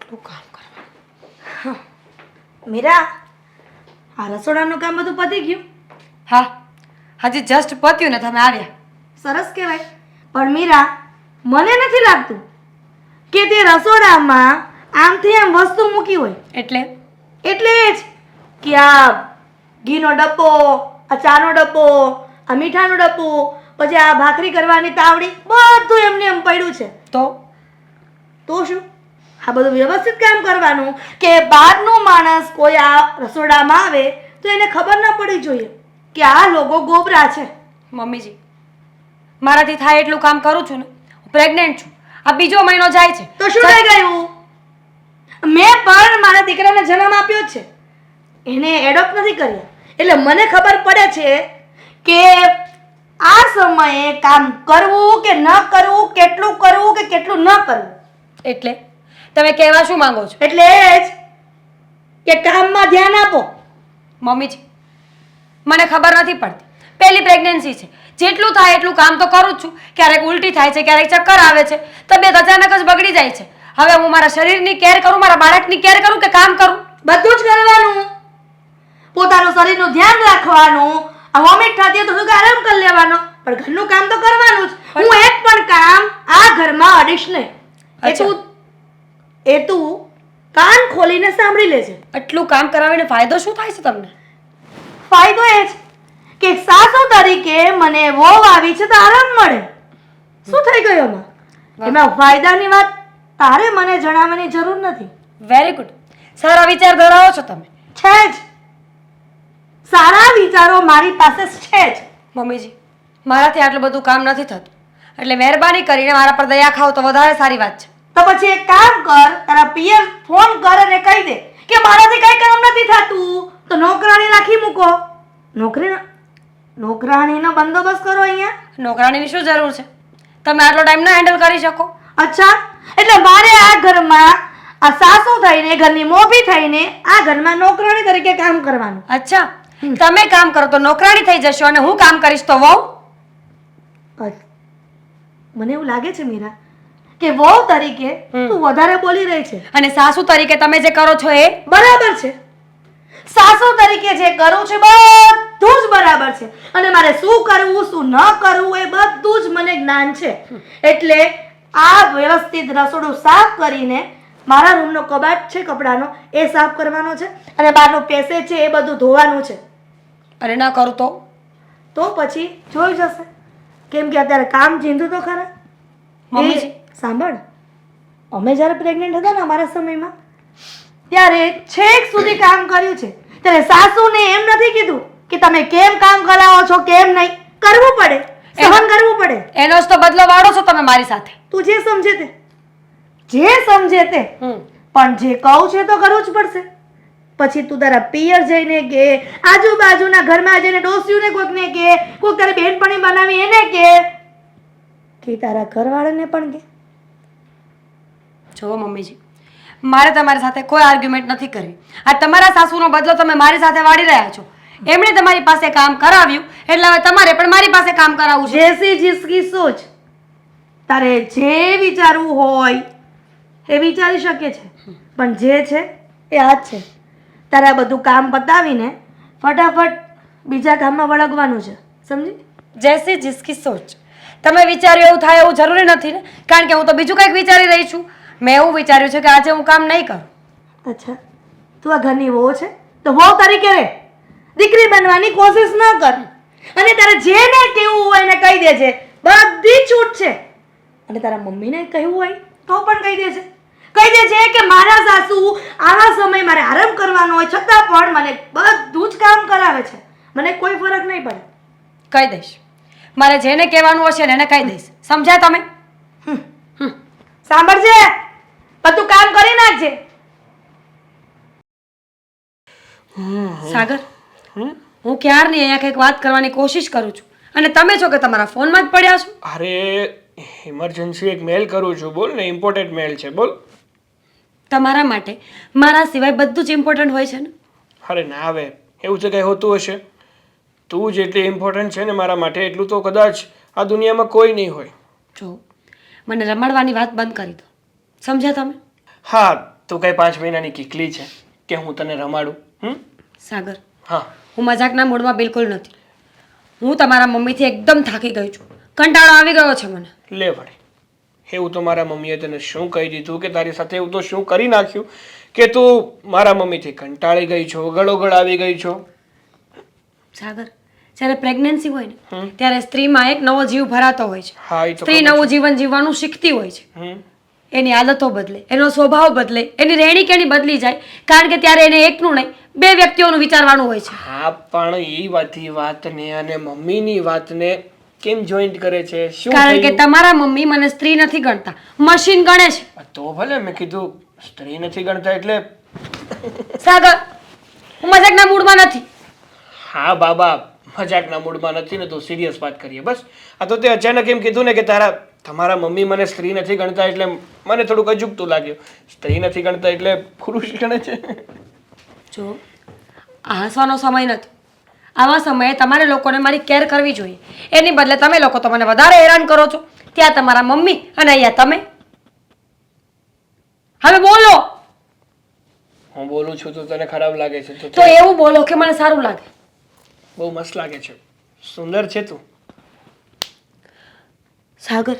કેટલું કામ કરવાનું. મીરા, આ રસોડાનું કામ બધું પતી ગયું? હા, હજી જસ્ટ પત્યું ને તમે આવ્યા. સરસ કહેવાય. પણ મીરા, મને નથી લાગતું કે તે રસોડામાં આમથી આમ વસ્તુ મૂકી હોય. એટલે એટલે જ કે આ ઘીનો ડબ્બો, આ ચાનો ડબ્બો, આ મીઠાનો ડબ્બો, પછી આ ભાખરી કરવાની તાવડી, બધું એમને એમ પડ્યું છે. તો શું આ બધું વ્યવસ્થિત કામ કરવાનું કે બહારનો માણસ કોઈ આ રસોડામાં આવે તો એને ખબર ન પડી જોઈએ કે આ લોકો ગોબરા છે. મમ્મીજી, મારાથી થાય એટલું કામ કરું છું ને. હું પ્રેગ્નેન્ટ છું. આ બીજો મહિનો જાય છે. તો શું થઈ ગયું? મેં પણ મારા દીકરાને જન્મ આપ્યો જ છે. એને એડોપ્ટ નથી કર્યા. એટલે મને ખબર પડે છે કે આ સમયે કામ કરવું કે ન કરવું, કેટલું કરવું કે કેટલું ન કરવું. એટલે તમે કહેવા શું માંગો છો? એટલે જ કે કામમાં ધ્યાન આપો. મમ્મીજી, મને ખબર નથી પડતી. પહેલી પ્રેગ્નન્સી છે, જેટલું થાય એટલું કામ તો કરું જ છું. ક્યારેક ઉલટી થાય છે, ક્યારેક ચક્કર આવે છે, તબિયત અચાનક જ બગડી જાય છે. હવે હું મારા શરીરની કેર કરું, મારા બાળકની કેર કરું કે કામ કરું? બધું જ કરવાનું. પોતાનું શરીરનું ધ્યાન રાખવાનું. આ વોમિટ થતી હોય તો થોડુંક આરામ કરી લેવાનો, પણ ઘરનું કામ તો કરવાનું જ. હું એક પણ કામ આ ઘરમાં અડીશ નહીં. એ તું કાન ખોલીને સાંભળી લેજે. આટલું કામ કરાવીને ફાયદો શું થાય છે તમને? ફાયદો એ જ કે સાસુ તરીકે મને વહુ આવી છે તો આરામ મળે. શું થઈ ગયું એમાં? એમાં ફાયદાની વાત તારે મને જણાવવાની જરૂર નથી. Very good. સારા વિચાર ધરાવો છો તમે. છે જ. સારા વિચારો મારી પાસે છે જ. મમ્મીજી, મારાથી આટલું બધું કામ નથી થતું, એટલે મહેરબાની કરીને મારા પર દયા ખાઓ તો વધારે સારી વાત છે. તો પછી એક કામ કર, તારા પિયર ફોન કર અને કહી દે કે મારાથી કઈ કામ નથી થતું, તો નોકરાણી રાખી મૂકો. નોકરાણીનો બંદોબસ્ત કરો અહીંયા. નોકરાણીની શું જરૂર છે? તમે આટલો ટાઈમ ના હેન્ડલ કરી શકો? અચ્છા, એટલે મારે આ ઘરમાં આ સાસુ થઈને, ઘરની મોભી થઈને આ ઘરમાં નોકરાણી તરીકે કામ કરવાનું. અચ્છા, તમે કામ કરો તો નોકરાણી થઈ જશો અને હું કામ કરીશ તો વહુ? મને એવું લાગે છે મીરા કે વહુ તરીકે તું વધારે બોલી રહી છે અને સાસુ તરીકે તમે જે કરો છો એ બરાબર છે. સાસુ તરીકે જે કરું છે બધું જ બરાબર છે, અને મારે શું કરવું શું ન કરવું એ બધું જ મને જ્ઞાન છે. એટલે આ વ્યવસ્થિત રસોડું સાફ કરીને મારા રૂમનો કબાટ છે કપડાનો એ સાફ કરવાનો છે, અને બહારનું પેસેજ છે એ બધું ધોવાનું છે. અને ના કરું તો પછી જોઈ જશે. કેમ કે અત્યારે કામ ચીંધું તો ખરા. મમ્મીજી, સાંભળ, અમે જ્યારે પ્રેગ્નન્ટ હતા ને અમારા સમયમાં ત્યારે છેક સુધી કામ કર્યું છે. ત્યારે સાસુને એમ નથી કીધું કે તમે કેમ કામ કરાવો છો, કેમ નહીં. કરવું પડે, સહન કરવું પડે. એનો જ તો બદલો વાળો છો તમે મારી સાથે. તું જે સમજે તે પણ જે કહું છે તો કરવું જ પડશે. પછી તું તારા પિયર જઈને કે, આજુબાજુના ઘરમાં જઈને ડોસ્યુને કોઈકને કે, કોઈક તારી બેનપણી બનાવી એને કે તારા ઘરવાળાને પણ કે. જો મમ્મીજી, મારે તમારી સાથે કોઈ આર્ગ્યુમેન્ટ નથી કરવી. આ તમારા સાસુનો બદલો તમે મારી સાથે વાળી રહ્યા છો. એમણે તમારી પાસે કામ કરાવ્યું એટલે હવે તમારે પણ મારી પાસે કામ કરાવવું છે. જેસી જિસકી સોચ. તારે જે વિચારવું હોય એ વિચારી શકે છે, પણ જે છે એ આ જ છે. તારે આ બધું કામ પતાવીને ફટાફટ બીજા કામમાં વળગવાનું છે, સમજી? જેસી જિસકી સોચ. તમે વિચાર્યું એવું થાય એવું જરૂરી નથી ને, કારણ કે હું તો બીજું કંઈક વિચારી રહી છું. મેં એવું વિચાર્યું છે કે આજે હું કામ નહીં કરું. અચ્છા, તું આ ઘરની વહુ છે તો વહુ તરીકે રહે, દીકરી બનવાની કોશિશ ન કર. અને તારે જેને કહેવું હોય એને કહી દેજે, બધી છૂટ છે. અને તારા મમ્મીને કહેવું હોય તો પણ કહી દેજે. કહી દેજે કે મારા સાસુ આવા સમય મારે આરામ કરવાનો હોય છતાં પણ મને બધું જ કામ કરાવે છે, મને કોઈ ફરક નહીં પડે. કહી દઈશ. મારે જેને કહેવાનું હશે ને એને કહી દઈશ. સમજ્યા તમે? સાંભળજે, બધું કામ કરી નાખજે. સાગર, હું ક્યારની અહીંયા કંઈક વાત કરવાની કોશિશ કરું છું અને તમે છો કે તમારા ફોનમાં જ પડ્યા છો. અરે ઇમરજન્સી એક મેલ કરું છું, બોલ ને. ઇમ્પોર્ટન્ટ મેલ છે, બોલ. તમારા માટે મારા સિવાય બધું જ ઇમ્પોર્ટન્ટ હોય છે ને? અરે ના, હવે એવું છે કંઈ હોતું હશે? તું જેટલી ઇમ્પોર્ટન્ટ છે ને મારા માટે એટલું તો કદાચ આ દુનિયામાં કોઈ નહીં હોય. જો, મને રમાડવાની વાત બંધ કરી દો. સમજ્યા તમે? હા, તું કઈ 5 મહિનાની કીકલી છે કે હું તને રમાડું? સાગર, હા, હું મજાકના મૂડમાં બિલકુલ નથી. હું તમારા મમ્મીથી એકદમ થાકી ગઈ છું. કંટાળો આવી ગયો છે મને. લે વળી, એવું તો મારા મમ્મીએ તને શું કહી દીધું કે તારી સાથે એવું તો શું કરી નાખ્યું કે તું મારા મમ્મીથી કંટાળી ગઈ છો, ગળોગળ આવી ગઈ છો? સાગર, જ્યારે પ્રેગ્નન્સી હોય ને ત્યારે સ્ત્રીમાં એક નવો જીવ ભરાતો હોય છે. હા, એ તો સ્ત્રી ખબર નવું જીવન જીવવાનું શીખતી હોય છે. છે. એની આદતો બદલે, એનો સ્વભાવ બદલે, એની રહેણી કેણી બદલી જાય. કારણ કે ત્યારે એને એકનું નહીં, બે વ્યક્તિઓનું વિચારવાનું હોય છે. હા, પણ એ બધી વાતને અને મમ્મીની વાતને કેમ જોઈન્ટ કરે છે? શું કારણ કે થયું? તમારા મમ્મી મને સ્ત્રી નથી ગણતા, મશીન ગણે છે. તો ભલે, મેં કીધું સ્ત્રી નથી ગણતા એટલે સાગર, હું મજાકના મૂડમાં નથી. હા બાબા, મજાકના મૂડમાં નથી ને, તો સિરિયસ વાત કરીએ બસ. આ તો તે અચાનક એમ કીધું ને કે તમારા મમ્મી મને સ્ત્રી નથી ગણતા એટલે મને થોડુંક અજુગતું લાગ્યું. સ્ત્રી નથી ગણતા એટલે પુરુષ ગણે છે. જો, આ હસવાનો સમય નથી. આવા સમયે તમારે લોકોને મારી કેર કરવી જોઈએ. એની બદલે તમે લોકો તો મને વધારે હેરાન કરો છો. ત્યાં તમારા મમ્મી અને અહીંયા તમે. હવે બોલો. હું બોલું છું તો તને ખરાબ લાગે છે? તો એવું બોલો કે મને સારું લાગે. બહુ મસ્ત લાગે છે, સુંદર છે તું. સાગર,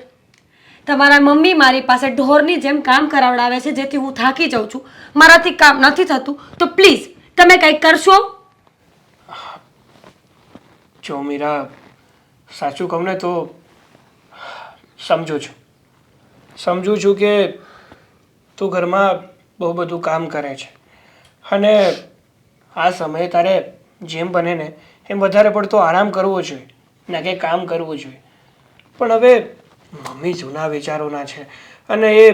તમારા મમ્મી મારી પાસે ઢોરની જેમ કામ કરાવડાવે છે, જેથી હું થાકી જાઉં છું. મારાથી કામ નથી થતું, તો પ્લીઝ તમે કંઈક કરશો. જો મીરા, સાચું કહું ને તો સમજુ છું કે તું ઘરમાં બહુ બધું કામ કરે છે અને આ સમયે તારે જેમ બને ને એમ વધારે પડતો આરામ કરવો જોઈએ, ના કે કામ કરવું જોઈએ. પણ હવે મમ્મી જૂના વિચારોના છે અને એ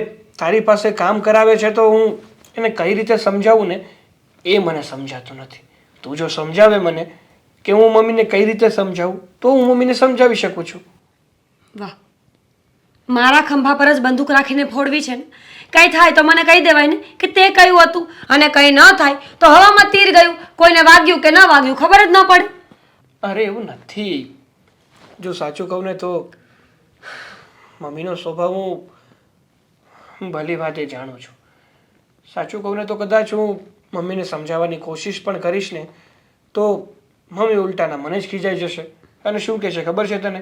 તારી પાસે કામ કરાવે છે, તો હું એને કઈ રીતે સમજાવું ને એ મને સમજાતું નથી. તું જો સમજાવે મને કે હું મમ્મીને કઈ રીતે સમજાવું, તો હું મમ્મીને સમજાવી શકું છું. વાહ, મારા ખંભા પર જ બંદૂક રાખીને ફોડવી છે ને? કંઈ થાય તો મને કહી દેવાય ને કે તે કહ્યું હતું, અને કંઈ ન થાય તો હવામાં તીર ગયું, કોઈને વાગ્યું કે ન વાગ્યું ખબર જ ન પડે. અરે એવું નથી. જો સાચું કહું ને તો મમ્મીનો સ્વભાવ હું ભલી વાતે જાણું છું. સાચું કહું ને તો કદાચ હું મમ્મીને સમજાવવાની કોશિશ પણ કરીશ ને તો મમ્મી ઉલટાના મને જ ખીજાઈ જશે અને શું કહેશે ખબર છે તને?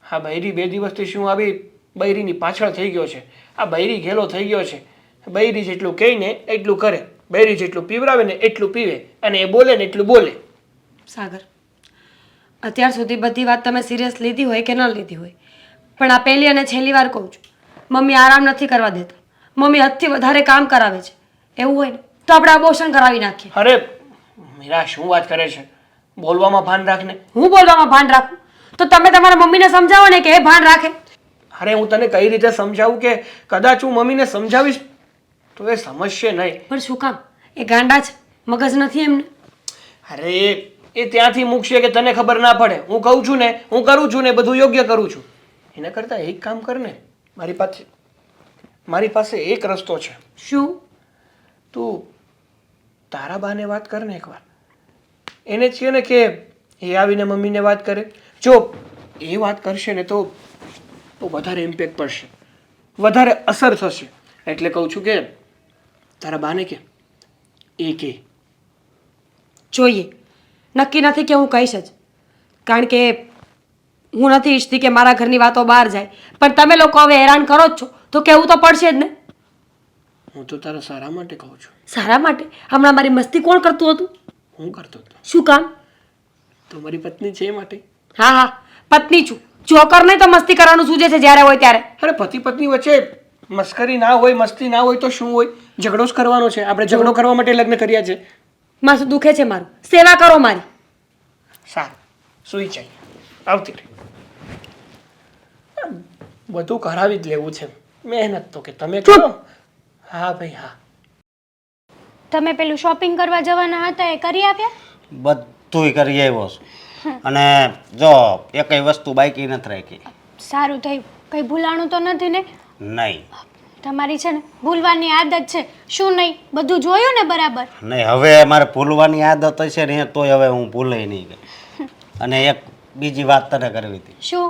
હા, બૈરી 2 દિવસથી શું આવી બૈરીની પાછળ થઈ ગયો છે. આ બૈરી ઘેલો થઈ ગયો છે. બૈરી જેટલું કહે ને એટલું કરે, બૈરી જેટલું પીવડાવે ને એટલું પીવે, અને એ બોલે ને એટલું બોલે. સાગર, અત્યાર સુધી બધી વાત તમે સિરિયસ લીધી હોય કે ન લીધી હોય, પણ આ પહેલી અને છેલ્લી વાર કહું છું, મમ્મી આરામ નથી કરવા દેતા. મમ્મી હદથી વધારે કામ કરાવે છે. એવું હોય ને તો આપણે અબોર્શન કરાવી નાખીએ. અરે મીરા, શું વાત કરે છે? બોલવામાં ભાન રાખને. હું બોલવામાં ભાન રાખું તો તમે તમારા મમ્મીને સમજાવો ને કે એ ભાન રાખે. અરે હું તને કઈ રીતે સમજાવું કે કદાચ હું મમ્મીને સમજાવીશ તો એ સમજશે નહીં. પણ શું કામ? એ ગાંડા છે, મગજ નથી એમને. અરે એ ત્યાંથી મૂકશે કે તને ખબર ના પડે. હું કહું છું ને, હું કરું છું ને, બધું યોગ્ય કરું છું. એના કરતાં એક કામ કર ને, મારી પાસે એક રસ્તો છે. શું? તું તારા બાને વાત કર ને એકવાર. એને જ કહે ને કે એ આવીને મમ્મીને વાત કરે. જો એ વાત કરશે ને તો વધારે ઇમ્પેક્ટ પડશે, વધારે અસર થશે. એટલે કહું છું કે તારા બાને કે એ કે જોઈએ, નક્કી નથી કે હું કહીશ જ. કારણ કે હું નથી ઈચ્છતી કે મારા ઘરની વાતો બહાર જાય, પણ તમે લોકો હવે હેરાન કરો જ છો તો કહેવું તો પડશે જ ને. હું તો તારા સારા માટે કહું છું. સારા માટે? હમણાં મારી મસ્તી કોણ કરતું હતું? હું કરતો હતો. શું કામ? તો મારી પત્ની છે એ માટે. હા હા, પત્ની છું. જોકર નહીં તો મસ્તી કરવાનું સૂજે છે જ્યારે હોય ત્યારે. અરે પતિ પત્ની વચ્ચે મસ્કરી ના હોય, મસ્તી ના હોય તો શું હોય? ઝઘડો જ કરવાનો છે. આપણે ઝઘડો કરવા માટે લગ્ન કર્યા છે. માથું દુખે છે મારું, સેવા કરો મારી. સારું, સુઈ જાય, આવતી રહી. બધું કરાવી જ લેવું છે. મહેનત તો કે તમે કરો. હા ભાઈ હા. તમે પેલું શોપિંગ કરવા જવાના હતા એ કરી આવ્યા? બધુંય કરી આવ્યો છું અને જો એકય વસ્તુ બાકી નથી રાખી. સારું થયું, કંઈ ભૂલાણું તો નથી ને? નહીં. તમારી છે ને ભૂલવાની આદત છે. શું નહીં, બધું જોયું ને બરાબર? નહીં, હવે મારે ભૂલવાની આદત હશે ને તોય હવે હું ભૂલાઈ નહીં ગઈ. અને એક બીજી વાત તને કરવી હતી. શું?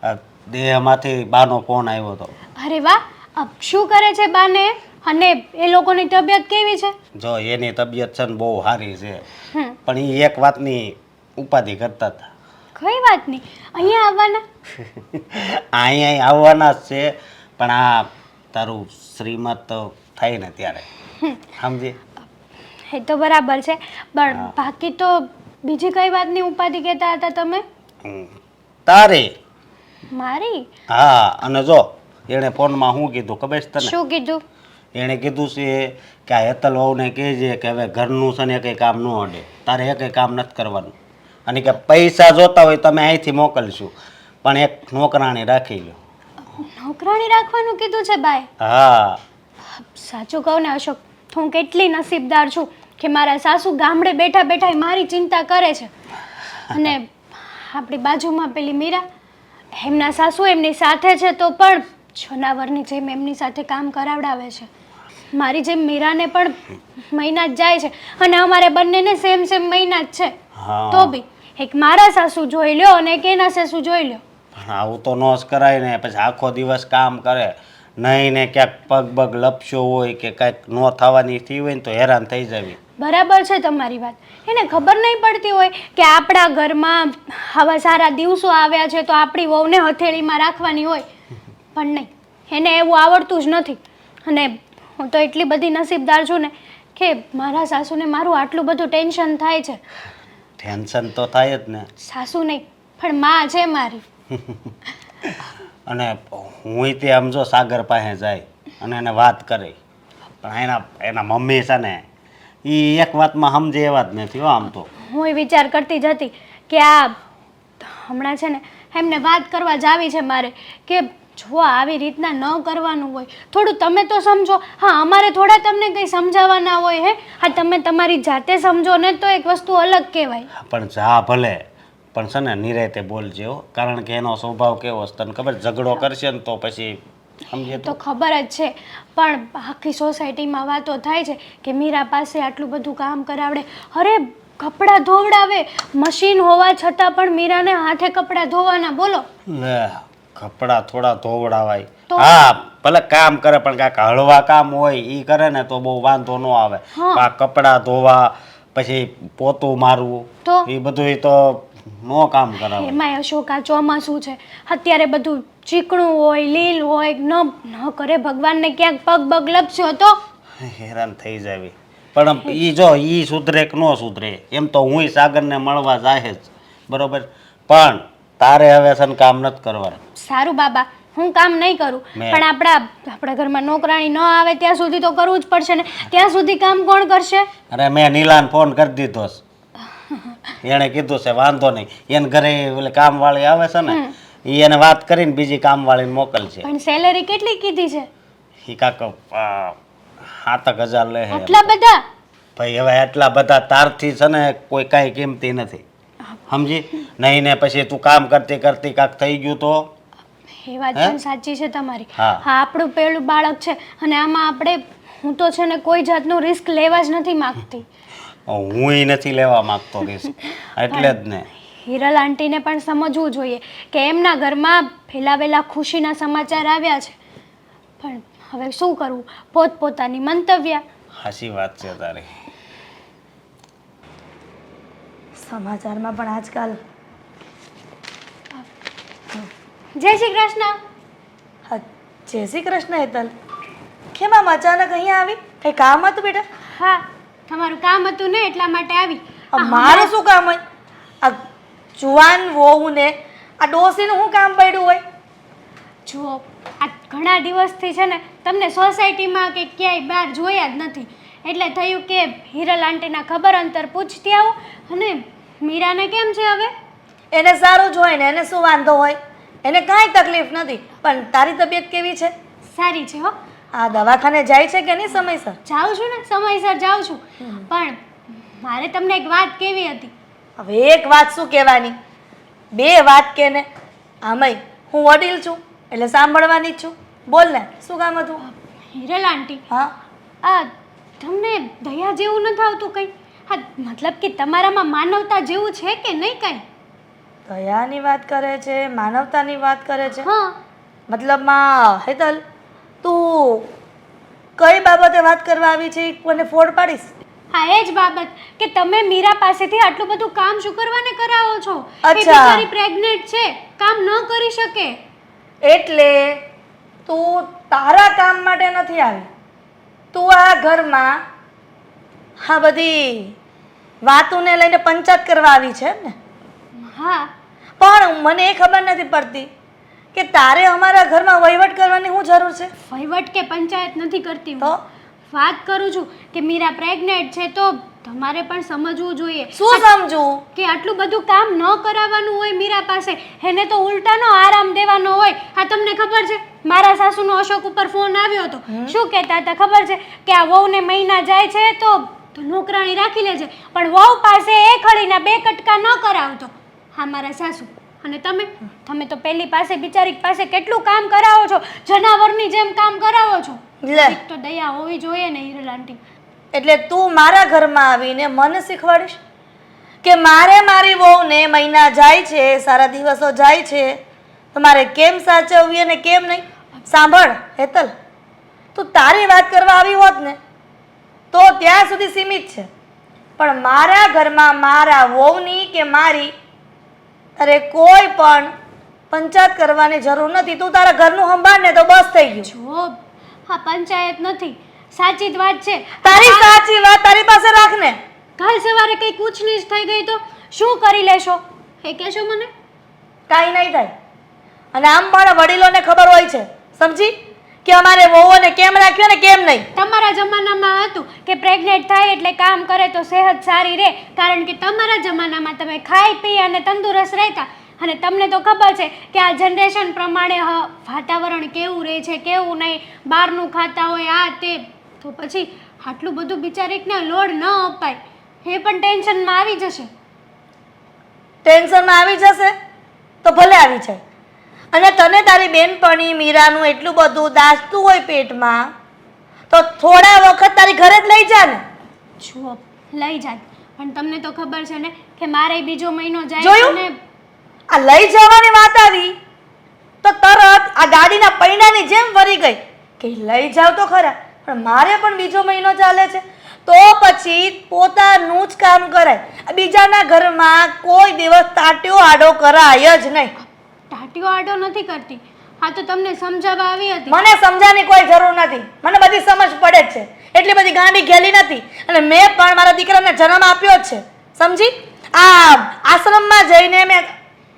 આ દેહમાંથી બાનો ફોન આવ્યો હતો. અરે વાહ, શું કરે છે બાને? અને એ લોકોની તબિયત કેવી છે? જો એની તબિયત છે ને બહુ સારી છે, હમ, પણ એ એક વાતની ઉપાધિ કરતા હતા. કઈ વાતની? અહીંયા આવવાના? અહીંયા આવવાના જ છે, પણ આ તારું શ્રીમત તો થાય ને ત્યારે સમજી. એ તો બરાબર છે, પણ બાકી તો બીજી કઈ વાતની ઉપાધિ કહેતા હતા તમે? તારે મારી? હા, અને જો એણે ફોનમાં શું કીધું ખબર છે તને? શું કીધું? એણે કીધું છે કે આ હેતલ વહુને કહેજે કે હવે ઘરનું છે ને કંઈ કામ ન અડે, તારે એ કંઈ કામ નથી કરવાનું, અને કે પૈસા જોતા હોય તમે અહીંથી મોકલશું, પણ એક નોકરાણી રાખી લો. નોકરાણી રાખવાનું કીધું છે બાય? હા, સાચું કહું ને અશોક, હું કેટલી નસીબદાર છું કે મારા સાસુ ગામડે બેઠા બેઠા મારી ચિંતા કરે છે. અને આપણી બાજુમાં પેલી મીરા, એમના સાસુ એમની સાથે છે તો પણ જનાવરની જેમ એમની સાથે કામ કરાવડાવે છે. મારી જેમ મીરાને પણ મહિના જ જાય છે, અને અમારે બંનેને સેમ સેમ મહિના જ છે. હા. તો બી એક મારા સાસુ જોઈ લ્યો અને એક એના સાસુ જોઈ લ્યો. પણ આવું તો ન જ કરાય ને. પછી આખો દિવસ કામ કરે, નહીં ને ક્યાંક પગ બગ લપસ્યો હોય કે કાંઈક ન થવાની થઈ હોય ને તો હેરાન થઈ જવી. બરાબર છે તમારી વાત. એને ખબર નહીં પડતી હોય કે આપણા ઘરમાં આવા સારા દિવસો આવ્યા છે તો આપણી વહુને હથેળીમાં રાખવાની હોય, પણ નહીં, એને એવું આવડતું જ નથી. અને હું તો એટલી બધી નસીબદાર છું ને કે મારા સાસુને મારું આટલું બધું ટેન્શન થાય છે. ટેન્શન તો થાય જ ને. સાસુ નહીં પણ માં છે મારી. અને હું તે આમ જો સાગર પાસે જાય અને એને વાત કરી, પણ એના મમ્મી છે ને એ એક વાતમાં સમજે એવા જ નથી હો. આમ તો હું વિચાર કરતી જ હતી કે આ હમણાં છે ને એમને વાત કરવા જ આવી છે મારે કે જો આવી રીતના ન કરવાનું હોય, થોડું તમે તો સમજો. હા, અમારે થોડા તમને કંઈ સમજાવવાના હોય હે. હા, તમે તમારી જાતે સમજો ને તો એક વસ્તુ અલગ કહેવાય. પણ જા ભલે, પણ છે ને નિરાતે બોલજે હો, કારણ કે એનો સ્વભાવ કેવો છે તને ખબર. ઝઘડો કરશે ને તો પછી સમજે તો ખબર જ છે, પણ આખી સોસાયટીમાં વાતો થાય છે કે મીરા પાસે આટલું બધું કામ કરાવડે. અરે કપડાં ધોવડાવે, મશીન હોવા છતાં પણ મીરાને હાથે કપડાં ધોવાના. બોલો, લે કપડાં થોડા ધોવડાવાય. તો? હા, ભલે કામ કરે પણ કાંઈક હળવા કામ હોય એ કરે ને તો બહુ વાંધો ન આવે. હા. આ કપડાં ધોવા પછી પોતું મારવું તો? એ બધું તો નો કામ કરાવે. એમાંય અશોક આ ચોમાસું છે, અત્યારે બધું ચીકણું હોય, લીલ હોય, ન કરે ભગવાનને ક્યાંક પગ બગ લપસ્યો તો હેરાન થઈ જાવી. પણ ઈ જો ઈ સુધરે કે ન સુધરે, એમ તો હું સાગરને મળવા જાહે જ, બરોબર. પણ તારે હવે છે ને કામ નથી કરવાનું. સારું બાબા, હું કામ નહીં કરું, મેં- પણ આપણા ઘરમાં નોકરાણી ન આવે ત્યાં સુધી તો કરવું જ પડશે ને. ત્યાં સુધી કામ કોણ કરશે? અરે મેં નીલાને ફોન કરી દીધો છે. એણે કીધું છે વાંધો નહીં, એને ઘરે ઓલી કામવાળી આવે છે ને એ એને વાત કરીને બીજી કામવાળીને મોકલશે. પણ સેલેરી કેટલી કીધી છે? એ કાંક 7,000 લે છે. આટલા બધા? ભાઈ હવે એટલા બધા તારથી છે ને કોઈ કાંઈ કિંમતી નથી, સમજી. નહીં ને પછી તું કામ કરતી કરતી કાંક થઈ ગયું તો એ વાત પણ સાચી છે તમારી. હા. હા, આપણું પહેલું બાળક છે અને આમાં આપણે, હું તો છે ને કોઈ જાતનું રિસ્ક લેવા જ નથી માંગતી. હું નથી લેવા માંગતો રિસ્ક, એટલે જ ને. હિરલ આંટીને પણ સમજવું જોઈએ કે એમના ઘરમાં ફેલાવેલા ખુશીના સમાચાર આવ્યા છે, પણ હવે શું કરવું, પોતપોતાની મંતવ્ય. સાચી વાત છે તારી. સમાચારમાં પણ આજકાલ જય શ્રી કૃષ્ણ. હા, જય શ્રી કૃષ્ણ હેતલ. કેમ આમ અચાનક અહીંયા આવી? કંઈ કામ હતું બેટા? હા, તમારું કામ હતું ને એટલા માટે આવી. મારું શું કામ હોય? આ જુવાન વહુને આ ડોસીનું શું કામ પડ્યું હોય? જુઓ, આ ઘણા દિવસથી છે ને તમને સોસાયટીમાં કે ક્યાંય બહાર જોયા જ નથી, એટલે થયું કે હિરલ આંટીના ખબર અંતર પૂછતી આવું. અને મીરાને કેમ છે હવે? એને સારું જ હોય ને, એને શું વાંધો હોય? એને કાંઈ તકલીફ નથી. પણ તારી તબિયત કેવી છે? સારી છે હો. આ દવાખાને જાય છે કે નહીં સમયસર? જાઉં છું ને, સમયસર જાઉં છું. પણ મારે તમને એક વાત કેવી હતી. હવે એક વાત શું કહેવાની, બે વાત કે ને. આમય હું વડીલ છું એટલે સાંભળવાની જ છું. બોલ ને, શું કામ હતું? હિરલ આંટી, હા, આ તમને દયા જેવું નથી આવતું કંઈ? હા, મતલબ કે તમારામાં માનવતા જેવું છે કે નહીં કંઈ? દયાની વાત કરે છે, માનવતાની વાત કરે છે. હા, મતલબમાં હેતલ, તું કઈ બાબતે વાત કરવા આવી છે એ મને ફોડ પાડીશ. હા એ જ બાબત કે તમે મીરા પાસેથી આટલું બધું કામ શું કરવાને કરાવો છો? એ અચ્છા. બિચારી પ્રેગ્નેન્ટ છે, કામ ન કરી શકે. એટલે તું તારા કામ માટે નથી આવી, તું આ ઘરમાં આ બધી વાતોને લઈને પંચાયત કરવા આવી છે એમ ને? હા પણ મને એ ખબર નથી પડતી કે તારે અમારા ઘરમાં વહીવટ કરવાની શું જરૂર છે? વહીવટ કે પંચાયત નથી કરતી તો હું. વાત કરું છું કે મીરા પ્રેગ્નેન્ટ છે તો તમારે પણ સમજવું જોઈએ શું સમજવું? કે આટલું બધું કામ ન કરાવવાનું હોય મીરા પાસે. એને તો ઉલટાનો આરામ દેવાનો હોય. આ તમને ખબર છે મારા સાસુનો અશોક ઉપર ફોન આવ્યો હતો. શું કહેતા હતા ખબર છે કે આ વહુને મહિના જાય છે તો નોકરાણી રાખી લેજે, પણ વહુ પાસે એક હળીના 2 કટકા ન કરાવતો. હા મારા સાસુ. અને તમે તો પેલી પાસે બિચારી પાસે કેટલું કામ કરાવો છો, જનાવરની જેમ કામ કરાવો છો. લે એક તો દયા હોવી જોઈએ ને હિરલ આંટી. એટલે તું મારા ઘરમાં આવીને મને શીખવાડીશ કે મારે મારી વહુને મહિના જાય છે, સારા દિવસો જાય છે તો મારે કેમ સાચવવી અને કેમ નહીં? સાંભળ હેતલ, તું તારી વાત કરવા આવી હોત ને તો ત્યાં સુધી સીમિત છે, પણ મારા ઘરમાં મારા વહુની કે મારી અરે કોઈ પણ પંચાયત કરવાની જરૂર નથી. તું તારા ઘરનું સંભાળ ને તો બસ થઈ ગયું. જો આ પંચાયત નથી, સાચી જ વાત છે. તારી સાચી વાત તારી પાસે રાખ ને. કાલ સવારે કઈ કૂચનીચ થઈ ગઈ તો શું કરી લેશો એ કહેશો મને? કાંઈ નહીં થાય. અને આમ પણ વડીલોને ખબર હોય છે, સમજી, કે અમારે વહુઓને કેમ રાખ્યો ને કેમ નહીં. તમારા જમાનામાં હતું કે પ્રેગ્નેન્ટ થાય એટલે કામ કરે તો સેહત સારી રહે, કારણ કે તમારા જમાનામાં તમે ખાઈ પી અને તંદુરસ્ત રહેતા. અને તમને તો ખબર છે કે આ જનરેશન પ્રમાણે વાતાવરણ કેવું રહે છે કેવું નહીં, બહારનું ખાતા હોય આ તે, તો પછી આટલું બધું બિચારીને લોડ ન અપાય. એ પણ ટેન્શનમાં આવી જશે. ટેન્શનમાં આવી જશે તો ભલે આવી જાય. અને તને તારી બેનપણી મીરાનું એટલું બધું દાસતું હોય પેટમાં તો થોડા વખત તારી ઘરે જ લઈ જા ને. જુઓ લઈ જાત, પણ તમને તો ખબર છે ને કે મારે બીજો મહિનો જાય જોયું? અને આ લઈ જવાની વાત આવી તો તરત આ ગાડીના પૈડાની જેમ વળી ગઈ કે લઈ જાવ તો ખરા, પણ મારે પણ બીજો મહિનો ચાલે છે તો પછી પોતાનું જ કામ કરાય. બીજાના ઘરમાં કોઈ દિવસ તાટ્યો આડો કરાય જ નહીં. ટાટીઓ આડો નથી કરતી, આ તો તમને સમજાવવા આવી હતી. મને સમજાવવાની કોઈ જરૂર નથી, મને બધી સમજ પડે જ છે, એટલી બધી ગાંડી ઘેલી નથી. અને મેં પણ મારા દીકરાને જન્મ આપ્યો જ છે, સમજી. આ આશ્રમમાં જઈને મેં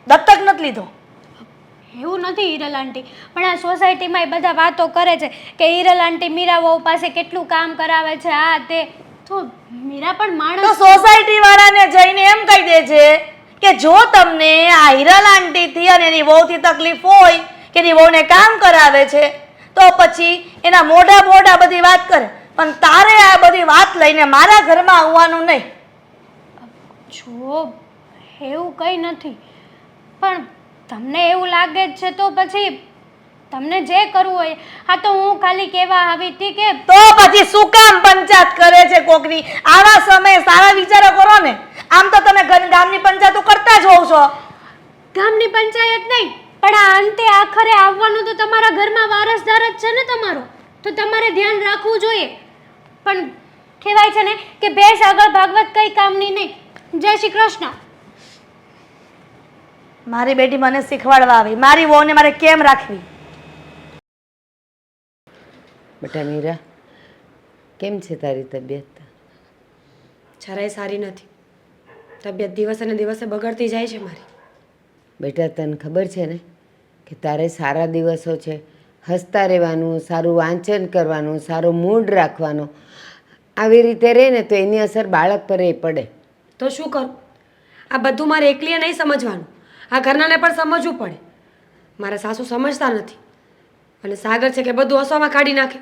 દત્તક નથી લીધો. એવું નથી હિરલ આંટી, પણ આ સોસાયટીમાં એ બધા વાતો કરે છે કે હિરલ આંટી મીરા વહુ પાસે કેટલું કામ કરાવે છે આ તે. તો મીરા પણ તો માણસ. સોસાયટી વાળાને જઈને એમ કહી દેજે કે જો તમને આ હિરલ આંટીથી અને એની વહુથી તકલીફ હોય કે એની વહુને કામ કરાવે છે તો પછી એના મોઢા બધી વાત કરે, પણ તારે આ બધી વાત લઈને મારા ઘરમાં આવવાનું નહીં. જો એવું કંઈ નથી, પણ તમને એવું લાગે જ છે તો પછી તમને જે કરવું હોય. હા તો હું ખાલી કહેવા આવી હતી કે તો પછી શું કામ પંચાયત કરે છે કોકની? આવા સમયે સારા વિચારો કરો ને. આમ તો તમે ગામની પંચાયતો કરતા જ હોવ છો. ગામની પંચાયત નહીં, પણ આ અંતે આખરે આવવાનું તો તમારા ઘરમાં વારસદાર જ છે ને તમારો, તો તમારે ધ્યાન રાખવું જોઈએ. પણ કહેવાય છે ને કે ભેંસ આગળ ભાગવત કઈ કામની નહીં. જય શ્રી કૃષ્ણ. મારી બેટી મને શીખવાડવા આવી મારી વહુને મારે કેમ રાખવી. બેટા મીરા, કેમ છે તારી તબિયત? જરાય સારી નથી. તબિયત દિવસે ને દિવસે બગડતી જાય છે મારી. બેટા તને ખબર છે ને કે તારે સારા દિવસો છે, હસતા રહેવાનું, સારું વાંચન કરવાનું, સારો મૂડ રાખવાનો. આવી રીતે રહે ને તો એની અસર બાળક પર એ પડે. તો શું કરું? આ બધું મારે એકલીએ નહીં સમજવાનું, આ ઘરનાને પણ સમજવું પડે. મારા સાસુ સમજતા નથી અને સાગર છે કે બધું હસવામાં કાઢી નાખે.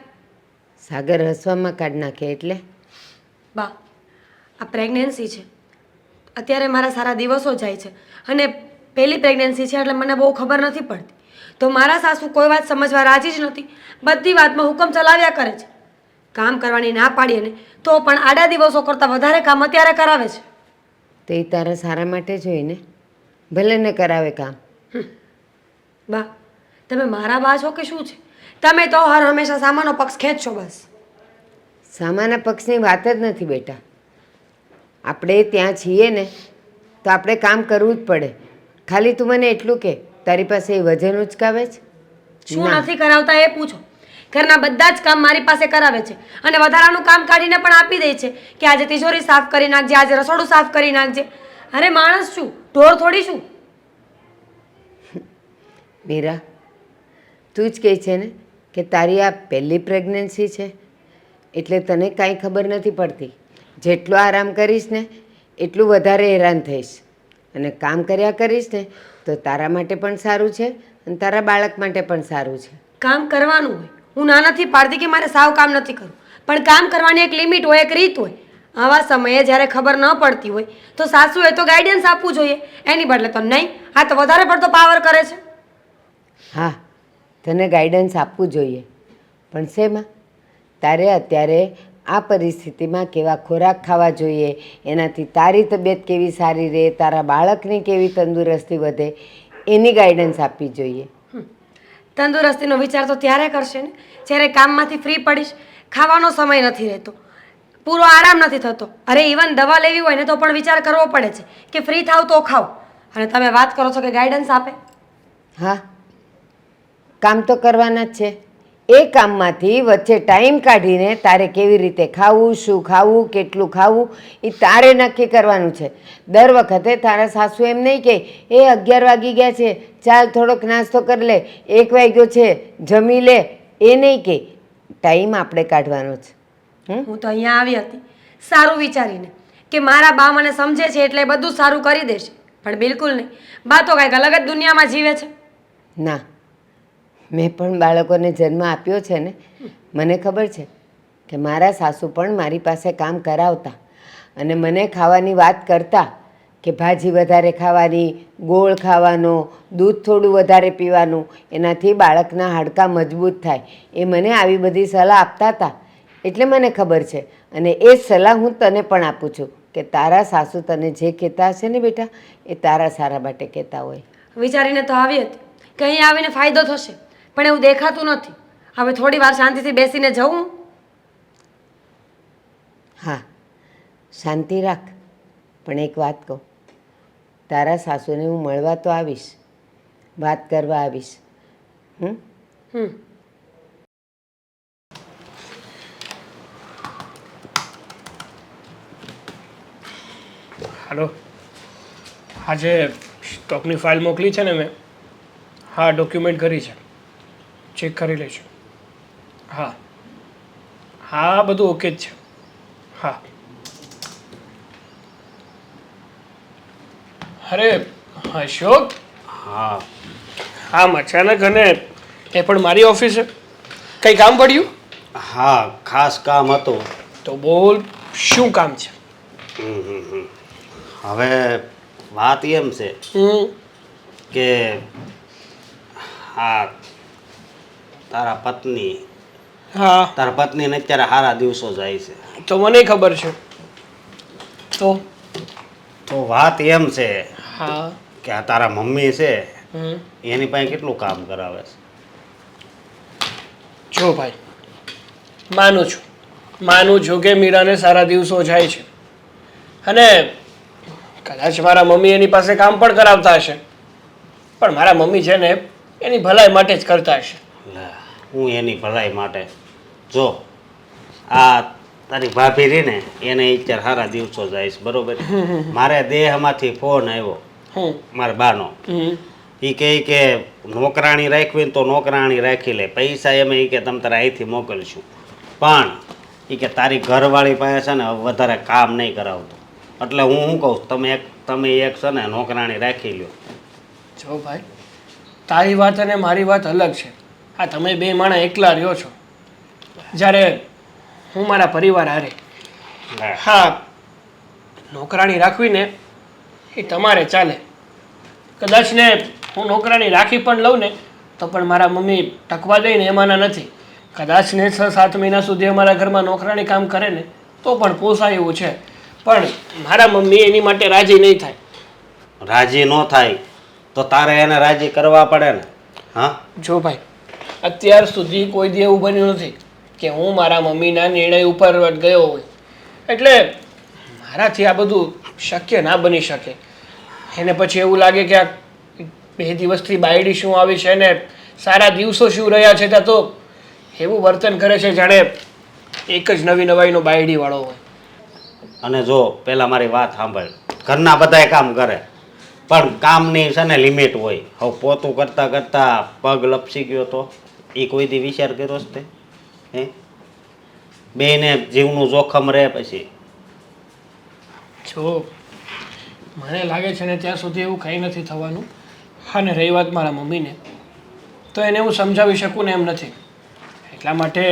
સાગર હસવામાં કાઢી નાખે એટલે? બા, આ પ્રેગ્નન્સી છે, અત્યારે મારા સારા દિવસો જાય છે અને પહેલી પ્રેગ્નન્સી છે એટલે મને બહુ ખબર નથી પડતી. તો મારા સાસુ કોઈ વાત સમજવા રાજી જ નથી, બધી વાતમાં હુકમ ચલાવ્યા કરે છે. કામ કરવાની ના પાડીએ ને તો પણ આડા દિવસો કરતાં વધારે કામ અત્યારે કરાવે છે. તો એ તારા સારા માટે જ હોય ને, ભલે ને કરાવે કામ. બા, તમે મારા બા છો કે શું છે? તમે તો હર હંમેશા સામાનો પક્ષ ખેંચશો બસ. સામાના પક્ષની વાત જ નથી બેટા. આપણે ત્યાં છીએ ને તો આપણે કામ કરવું જ પડે. ખાલી તું મને એટલું કે તારી પાસે એ વજન ઉચકાવે છે? શું નથી કરાવતા એ પૂછો. ઘરના બધા જ કામ મારી પાસે કરાવે છે અને વધારાનું કામ કાઢીને પણ આપી દે છે કે આજે તિજોરી સાફ કરી નાખજે, આજે રસોડું સાફ કરી નાખજે. અરે માણસ છું, ઢોર થોડી છું. મીરા, તું જ કહે છે ને કે તારી આ પહેલી પ્રેગ્નન્સી છે એટલે તને કાંઈ ખબર નથી પડતી. જેટલો આરામ કરીશ ને એટલું વધારે હેરાન થઈશ. અને કામ કર્યા કરીશ ને તો તારા માટે પણ સારું છે અને તારા બાળક માટે પણ સારું છે. કામ કરવાનું હોય, હું ના નથી પાડતી કે મારે સાવ કામ નથી કરવું, પણ કામ કરવાની એક લિમિટ હોય, એક રીત હોય. આવા સમયે જ્યારે ખબર ન પડતી હોય તો સાસુએ તો ગાઈડન્સ આપવું જોઈએ. એની બદલે તો નહીં, આ તો વધારે પડતો પાવર કરે છે. હા, તને ગાઈડન્સ આપવું જોઈએ, પણ શેમાં? તારે અત્યારે આ પરિસ્થિતિમાં કેવા ખોરાક ખાવા જોઈએ, એનાથી તારી તબિયત કેવી સારી રહે, તારા બાળકની કેવી તંદુરસ્તી વધે, એની ગાઈડન્સ આપવી જોઈએ. તંદુરસ્તીનો વિચાર તો ત્યારે કરશે ને જ્યારે કામમાંથી ફ્રી પડીશ, ખાવાનો સમય નથી રહેતો, પૂરો આરામ નથી થતો. અરે ઇવન દવા લેવી હોય ને તો પણ વિચાર કરવો પડે છે કે ફ્રી થાવ તો ખાવ. અને તમે વાત કરો છો કે ગાઈડન્સ આપે. હા, કામ તો કરવાના જ છે. એ કામમાંથી વચ્ચે ટાઈમ કાઢીને તારે કેવી રીતે ખાવું, શું ખાવું, કેટલું ખાવું, એ તારે નક્કી કરવાનું છે. દર વખતે તારા સાસુ એમ નહીં કહે એ 11 વાગી ગયા છે, ચાલ થોડોક નાસ્તો કરી લે, 1 વાગ્યો છે જમી લે, એ નહીં કહે. ટાઈમ આપણે કાઢવાનો છે. હું તો અહીંયા આવી હતી સારું વિચારીને કે મારા બા મને સમજે છે એટલે બધું સારું કરી દેશે, પણ બિલકુલ નહીં. બા તો કાંઈક અલગ જ દુનિયામાં જીવે છે. ના, મેં પણ બાળકોને જન્મ આપ્યો છે ને, મને ખબર છે કે મારા સાસુ પણ મારી પાસે કામ કરાવતા અને મને ખાવાની વાત કરતા કે ભાજી વધારે ખાવાની, ગોળ ખાવાનો, દૂધ થોડું વધારે પીવાનું, એનાથી બાળકના હાડકાં મજબૂત થાય. એ મને આવી બધી સલાહ આપતા હતા. એટલે મને ખબર છે અને એ સલાહ હું તને પણ આપું છું કે તારા સાસુ તને જે કહેતા હશે ને બેટા, એ તારા સારા માટે કહેતા હોય. વિચારીને તો આવી હતી કે અહીં આવીને ફાયદો થશે, પણ એવું દેખાતું નથી. હવે થોડી વાર શાંતિથી બેસીને જવું. હા, શાંતિ રાખ. પણ એક વાત કહું, તારા સાસુને હું મળવા તો આવીશ, વાત કરવા આવીશ. હમ હાલો, આજે સ્ટોકની ફાઇલ મોકલી છે ને મેં? હા, ડોક્યુમેન્ટ કરી છે, ચેક કરી લેજો. હા હા, બધું ઓકે જ છે. હા. અરે અશોક, હા આમ અચાનક અને એ પણ મારી ઓફિસે કંઈ કામ પડ્યું? હા, ખાસ કામ હતું. તો બોલ, શું કામ છે? હવે વાત એમ છે કે હા, તારા પત્નીને અત્યારે સારા દિવસો જાય છે. તો મને ખબર છે. તો વાત એમ છે હા. કે આ તારા મમ્મી છે એની પાસે કેટલું કામ કરાવે છે. જો ભાઈ, માનું છું કે મીરાને સારા દિવસો જાય છે અને કદાચ મારા મમ્મી એની પાસે કામ પણ કરાવતા હશે, પણ મારા મમ્મી છે ને એની ભલાઈ માટે જ કરતા હશે. હું એની ભલાઈ માટે, જો આ તારી ભાભી રહી ને એને અત્યારે સારા દિવસો જાય છે, બરોબર? મારે દેહમાંથી ફોન આવ્યો મારા બાનો. એ કહે કે નોકરાણી રાખવી ને તો નોકરાણી રાખી લે, પૈસા એમ એ કે તમે તારે અહીંથી મોકલશું, પણ એ કે તારી ઘરવાળી પાસે છે ને વધારે કામ નહીં કરાવતું. એટલે હું શું કહું, તમે એક છે ને નોકરાણી રાખી લ્યો. જો ભાઈ, તારી વાત અને મારી વાત અલગ છે. હા, તમે બે માણસ એકલા રહ્યો છો, જ્યારે હું મારા પરિવાર હારે. હા, નોકરાણી રાખવી ને એ તમારે ચાલે. કદાચ ને હું નોકરાણી રાખી પણ લઉં ને તો પણ મારા મમ્મી ટકવા દઈને એમાંના નથી. કદાચ ને 6-7 મહિના સુધી અમારા ઘરમાં નોકરાણી કામ કરે ને તો પણ પોસાય એવું છે, પણ મારા મમ્મી એની માટે રાજી નહીં થાય. રાજી ન થાય તો તારે એને રાજી કરવા પડે ને. હા, જો ભાઈ, અત્યાર સુધી કોઈ દી એવું બન્યું નથી કે હું મારા મમ્મીના નિર્ણય ઉપર ગયો હોય. એટલે મારાથી આ બધું શક્ય ના બની શકે. એને પછી એવું લાગે કે આ 2 દિવસથી બાયડી શું આવી છે ને સારા દિવસો શું રહ્યા છે, ત્યાં તો એવું વર્તન કરે છે જાણે એક જ નવી નવાઈનો બાયડીવાળો હોય. અને જો પહેલાં મારી વાત સાંભળ, ઘરના બધાય કામ કરે પણ કામની છે ને લિમિટ હોય. હવે પોતું કરતાં કરતાં પગ લપસી ગયો તો એ કોઈ દી વિચાર કર્યો જ તે? હે, બેને જીવનું જોખમ રહે પછી. જો મને લાગે છે ને ત્યાં સુધી એવું કંઈ નથી થવાનું. અને રહી વાત મારા મમ્મીને, તો એને હું સમજાવી શકું ને એમ નથી. એટલા માટે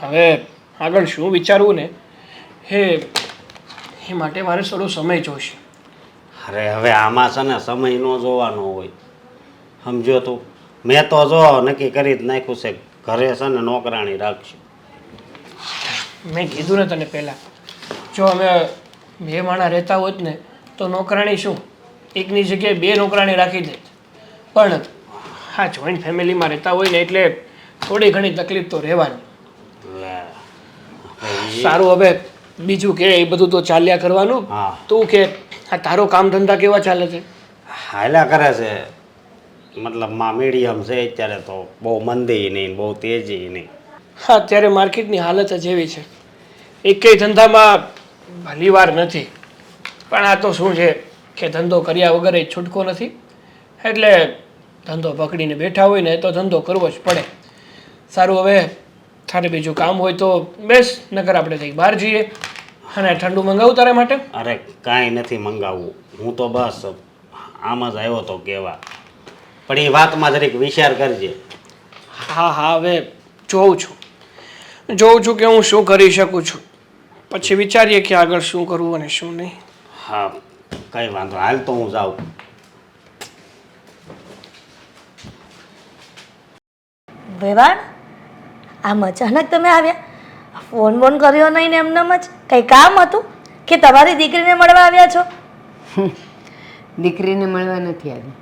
હવે આગળ શું વિચારવું ને એ માટે મારે થોડો સમય જોઈશે. અરે હવે આમાં છે ને સમય ન જોવાનો હોય, સમજો તું. મેં તો જો નક્કી કરી જ નાખ્યું છે, ઘરે છે ને નોકરાણી રાખશું. મેં કીધું ને તને પહેલાં, જો અમે 2 માણા રહેતા હોત ને તો નોકરાણી શું, એકની જગ્યાએ 2 નોકરાણી રાખી દે. પણ હા, જોઈન્ટ ફેમિલીમાં રહેતા હોય ને એટલે થોડી ઘણી તકલીફ તો રહેવાની. સારું, હવે બીજું કે એ બધું તો ચાલ્યા કરવાનું. હા. તું કે આ તારો કામ ધંધા કેવા ચાલે છે? હાલ્યા કરે છે, મતલબ માં મીડિયમ છે અત્યારે તો. બહુ મંદી નહીં, બહુ તેજી નહીં. હા, અત્યારે માર્કેટની હાલત જ એવી છે, એકેય ધંધામાં ભલી વાર નથી. પણ આ તો શું છે કે ધંધો કર્યા વગર એ છૂટકો નથી. એટલે ધંધો પકડીને બેઠા હોય ને તો ધંધો કરવો જ પડે. સારું, હવે તારે બીજું કામ હોય તો બેસ, નકર આપણે કંઈક બહાર જઈએ. અને ઠંડુ મંગાવું તારા માટે? અરે કાંઈ નથી મંગાવવું, હું તો બસ આમ જ આવ્યો તો કહેવા. પણ એ વાતમાં જરીક વિચાર કરજે. હા હા, હવે જોઉં છું કે હું શું કરી શકું છું. પછી વિચારીએ કે આગળ શું કરવું અને શું નહીં. હા, કંઈ વાંધો, હાલ તો હું જાઉં. વેવાણ, આમ અચાનક તમે આવ્યા? ફોન બોન કર્યો નહીં ને એમનેમ જ? કંઈ કામ હતું કે તમારી દીકરીને મળવા આવ્યા છો? દીકરીને મળવા નથી આવી,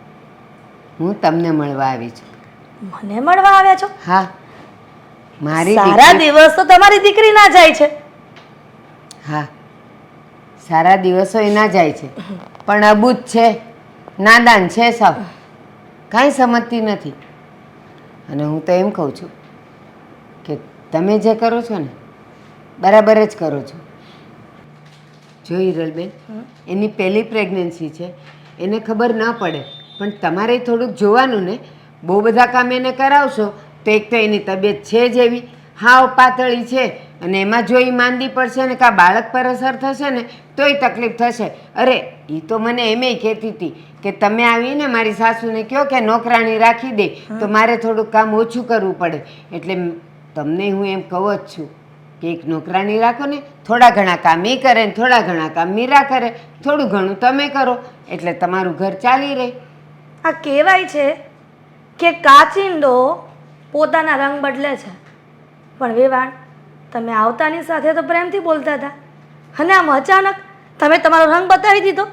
હું તમને મળવા આવી છું. મને મળવા આવ્યા છો? હા, મારી સારા દિવસ તો તમારી દીકરી ના જાય છે. હા, સારા દિવસો એના જાય છે, પણ અબૂજ છે, નાદાન છે સાવ, કાંઈ સમજતી નથી. અને હું તો એમ કહું છું કે તમે જે કરો છો ને બરાબર જ કરો છો. જો હિરલબેન, એની પહેલી પ્રેગ્નન્સી છે, એને ખબર ન પડે, પણ તમારે થોડુંક જોવાનું ને. બહુ બધા કામ એને કરાવશો તો એક તો એની તબિયત છે જ એવી, હાવ પાતળી છે, અને એમાં જો એ માંદી પડશે ને કાં બાળક પર અસર થશે ને તોય તકલીફ થશે. અરે એ તો મને એમેય કહેતી હતી કે તમે આવીને મારી સાસુને કહો કે નોકરાણી રાખી દે તો મારે થોડુંક કામ ઓછું કરવું પડે. એટલે તમને હું એમ કહું જ છું કે એક નોકરાણી રાખો ને, થોડા ઘણા કામ એ કરે ને થોડા ઘણા કામ મીરા કરે, થોડું ઘણું તમે કરો, એટલે તમારું ઘર ચાલી રહે. આ કહેવાય છે કે કાચિંડો પોતાના રંગ બદલે છે. પણ વેવાણ, તમે આવતાની સાથે તો પ્રેમથી બોલતા હતા, અને આમ અચાનક તમે તમારો રંગ બતાવી દીધો.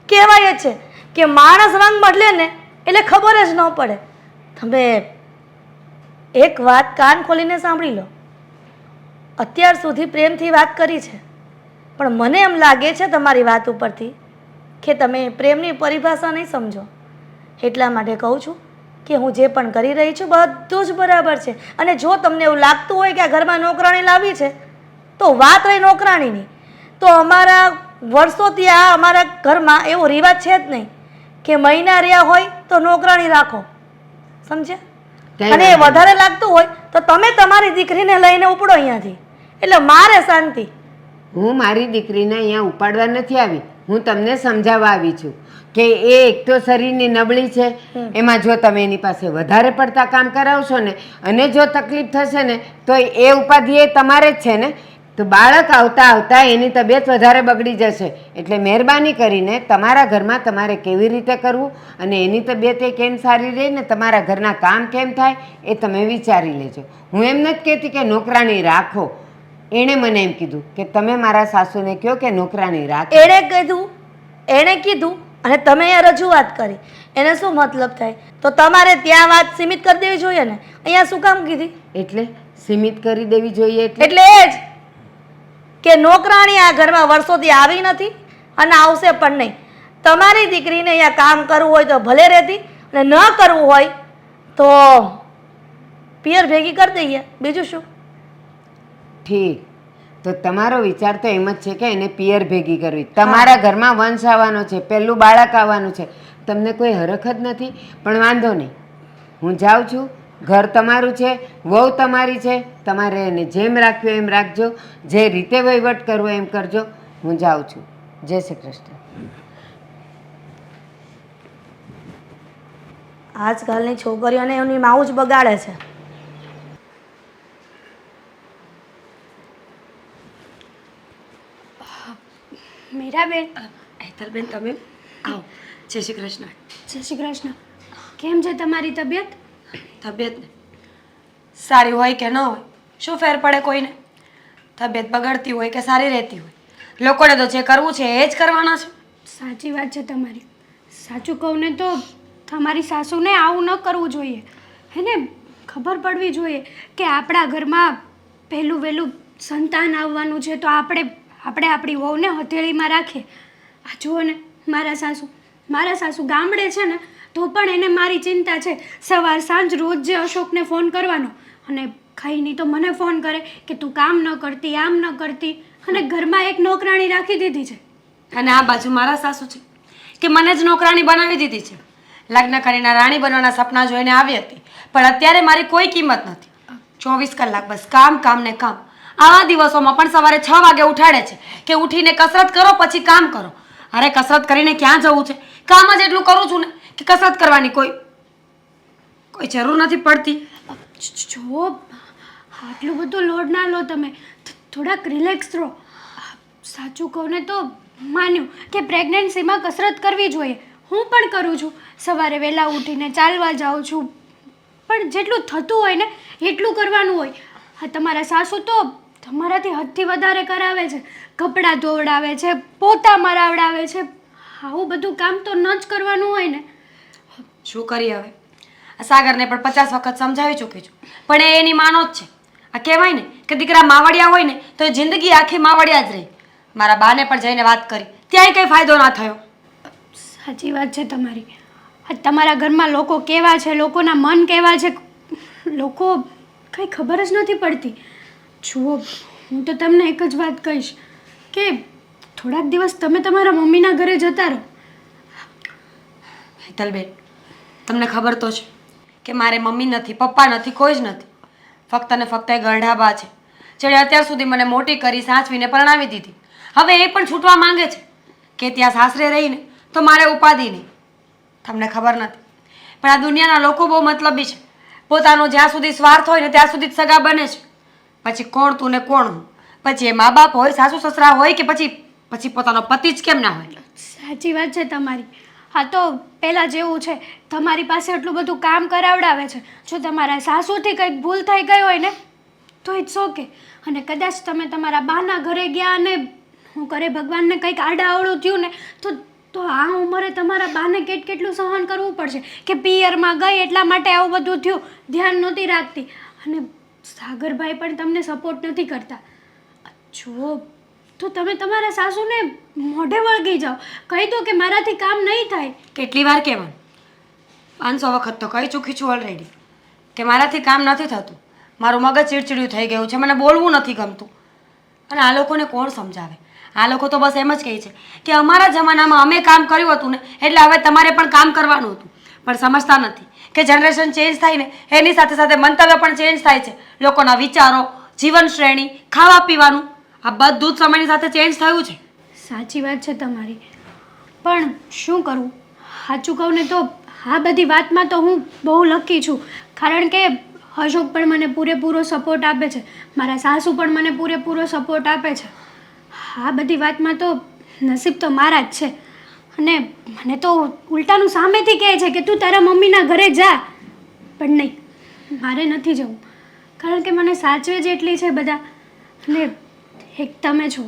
કહેવાય જ છે કે માણસ રંગ બદલે ને એટલે ખબર જ ન પડે. તમે એક વાત કાન ખોલીને સાંભળી લો. અત્યાર સુધી પ્રેમથી વાત કરી છે, પણ મને એમ લાગે છે તમારી વાત ઉપરથી કે તમે પ્રેમની પરિભાષા નહીં સમજો. એટલા માટે કહું છું કે હું જે પણ કરી રહી છું બધું જ બરાબર છે. અને જો તમને એવું લાગતું હોય કે આ ઘરમાં નોકરાણી લાવી છે તો વાત રહી નોકરાણીની, તો અમારા વર્ષોથી આ અમારા ઘરમાં એવો રિવાજ છે જ નહીં કે મહિના રહ્યા હોય તો નોકરાણી રાખો, સમજ્યા? અને એ વધારે લાગતું હોય તો તમે તમારી દીકરીને લઈને ઉપડો અહીંયાથી, એટલે મારે શાંતિ. હું મારી દીકરીને અહીંયા ઉપાડવા નથી આવી, હું તમને સમજાવવા આવી છું કે એ એક તો શરીરની નબળી છે, એમાં જો તમે એની પાસે વધારે પડતા કામ કરાવશો ને અને જો તકલીફ થશે ને તો એ ઉપાધિ એ તમારે જ છે ને. તો બાળક આવતા આવતા એની તબિયત વધારે બગડી જશે. એટલે મહેરબાની કરીને તમારા ઘરમાં તમારે કેવી રીતે કરવું અને એની તબિયત એ કેમ સારી રહે ને તમારા ઘરના કામ કેમ થાય એ તમે વિચારી લેજો. હું એમ નથી કહેતી કે નોકરાણી રાખો, એણે મને એમ કીધું કે તમે મારા સાસુને કહો કે નોકરાણી રાખો. એણે કીધું અને તમે અહીંયા રજૂઆત કરી, એને શું મતલબ થાય? તો તમારે ત્યાં વાત સીમિત કરી દેવી જોઈએ ને, અહીંયા શું કામ કીધી? એટલે સીમિત કરી દેવી જોઈએ એટલે એટલે એ જ કે નોકરાણી આ ઘરમાં વર્ષોથી આવી નથી અને આવશે પણ નહીં. તમારી દીકરીને અહીંયા કામ કરવું હોય તો ભલે રહેતી, અને ન કરવું હોય તો પિયર ભેગી કરી દઈએ, બીજું શું? ઠીક. તો તમારો વિચાર તો એમ જ છે કે એને પિયર ભેગી કરવી. તમારા ઘરમાં વંશ આવવાનો છે, પહેલું બાળક આવવાનું છે, તમને કોઈ હરખ જ નથી. પણ વાંધો નહીં, હું જાઉં છું. ઘર તમારું છે, વહુ તમારી છે, તમારે એને જેમ રાખ્યું એમ રાખજો, જે રીતે વહીવટ કરવો એમ કરજો. હું જાઉં છું. જય શ્રી કૃષ્ણ. આજકાલની છોકરીઓને એમની માવું જ બગાડે છે. મીરાબેન, હેતલબેન તમે આવો. જય શ્રી કૃષ્ણ. જય શ્રી કૃષ્ણ. કેમ છે તમારી તબિયત? તબિયત ને સારી હોય કે ન હોય શું ફેર પડે કોઈને? તબિયત બગડતી હોય કે સારી રહેતી હોય, લોકોને તો જે કરવું છે એ જ કરવાના છે. સાચી વાત છે તમારી. સાચું કહું ને તો તમારી સાસુને આવું ન કરવું જોઈએ. એને ખબર પડવી જોઈએ કે આપણા ઘરમાં પહેલું વહેલું સંતાન આવવાનું છે, તો આપણે આપણી વહુને હથેળીમાં રાખીએ. આ જુઓ ને, મારા સાસુ ગામડે છે ને તો પણ એને મારી ચિંતા છે. સવાર સાંજ રોજ જે અશોકને ફોન કરવાનો, અને ખાઈ નહીં તો મને ફોન કરે કે તું કામ ન કરતી, આમ ન કરતી, અને ઘરમાં એક નોકરાણી રાખી દીધી છે. અને આ બાજુ મારા સાસુ છે કે મને જ નોકરાણી બનાવી દીધી છે. લગ્ન કરીને રાણી બનવાના સપના જોઈને આવી હતી, પણ અત્યારે મારી કોઈ કિંમત નથી. 24 કલાક બસ કામ કામ ને કામ. આવા દિવસોમાં પણ સવારે 6 વાગે ઉઠાડે છે કે ઉઠીને કસરત કરો પછી કામ કરો. અરે કસરત કરીને ક્યાં જવું છે? કામ જ એટલું કરું છું ને કે કસરત કરવાની કોઈ જરૂર નથી પડતી. જો આટલું બધું લોડ ના લો તમે, થોડાક રિલેક્સ રહો. સાચું કહું ને તો માન્યું કે પ્રેગ્નન્સીમાં કસરત કરવી જોઈએ. હું પણ કરું છું, સવારે વહેલા ઉઠીને ચાલવા જાઉં છું, પણ જેટલું થતું હોય ને એટલું કરવાનું હોય. હા, તમારા સાસુ તો તમારાથી હદથી વધારે કરાવે છે. કપડાં ધોવડાવે છે, પોતા મરાવડાવે છે. આવું બધું કામ તો ન જ કરવાનું હોય ને. શું કરીએ હવે? આ સાગરને પણ 50 વખત સમજાવી ચૂકી છું, પણ એ એની માનો જ છે. આ કહેવાય ને કે દીકરા માવડિયા હોય ને તો એ જિંદગી આખી માવડિયા જ રહી. મારા બાને પણ જઈને વાત કરી, ત્યાંય કંઈ ફાયદો ના થયો. સાચી વાત છે તમારી. આ તમારા ઘરમાં લોકો કેવા છે, લોકોના મન કેવા છે, લોકો કંઈ ખબર જ નથી પડતી. જુઓ, હું તો તમને એક જ વાત કહીશ કે થોડાક દિવસ તમે તમારા મમ્મીના ઘરે જતા રહો. હેતલબેન, તમને ખબર તો છે કે મારે મમ્મી નથી, પપ્પા નથી, કોઈ જ નથી. ફક્ત ને ફક્ત એ ગરઢાબા છે, જેણે અત્યાર સુધી મને મોટી કરી સાચવીને પરણાવી દીધી. હવે એ પણ છૂટવા માંગે છે કે ત્યાં સાસરે રહીને તો મારે ઉપાધિ નહીં. તમને ખબર નથી, પણ આ દુનિયાના લોકો બહુ મતલબી છે. પોતાનો જ્યાં સુધી સ્વાર્થ હોય ને ત્યાં સુધી જ સગા બને છે. પછી કોણ તું ને કોણ હું? પછી એ મા બાપ હોય, સાસુ સસરા હોય કે પછી પોતાનો પતિ જ કેમ ના હોય? સાચી વાત છે તમારી. હા, તો પહેલાં જેવું છે, તમારી પાસે એટલું બધું કામ કરાવડાવે છે. જો તમારા સાસુથી કંઈક ભૂલ થઈ ગઈ હોય ને તો ઇટ્સ ઓકે. અને કદાચ તમે તમારા બાના ઘરે ગયા અને હું કરે ભગવાનને કંઈક આડાઅવળું થયું ને તો આ ઉંમરે તમારા બાને કેટલું સહન કરવું પડશે કે પિયરમાં ગઈ એટલા માટે આવું બધું થયું, ધ્યાન નહોતી રાખતી. અને સાગરભાઈ પણ તમને સપોર્ટ નથી કરતા. જુઓ, તો તમે તમારા સાસુને મોઢે વળગી જાઓ, કહી દો કે મારાથી કામ નહીં થાય. કેટલી વાર કહેવાનું? 500 વખત તો કહી ચૂકી છું ઓલરેડી કે મારાથી કામ નથી થતું. મારું મગજ ચીડચીડ્યું થઈ ગયું છે, મને બોલવું નથી ગમતું. અને આ લોકોને કોણ સમજાવે? આ લોકો તો બસ એમ જ કહે છે કે અમારા જમાનામાં અમે કામ કર્યું હતું ને એટલે હવે તમારે પણ કામ કરવાનું હતું. પણ સમજતા નથી કે જનરેશન ચેન્જ થાય ને એની સાથે સાથે મંતવ્ય પણ ચેન્જ થાય છે. લોકોના વિચારો, જીવન શ્રેણી, ખાવા પીવાનું, આ બધું જ સમયની સાથે ચેન્જ થયું છે. સાચી વાત છે તમારી, પણ શું કરવું? સાચું કહું ને તો આ બધી વાતમાં તો હું બહુ લકી છું, કારણ કે અશોક પણ મને પૂરેપૂરો સપોર્ટ આપે છે, મારા સાસુ પણ મને પૂરેપૂરો સપોર્ટ આપે છે. આ બધી વાતમાં તો નસીબ તો મારા જ છે. અને મને તો ઉલટાનું સામેથી કહે છે કે તું તારા મમ્મીના ઘરે જા, પણ નહીં, મારે નથી જવું, કારણ કે મને સાચવે જ એટલી છે બધા. અને એક તમે છો,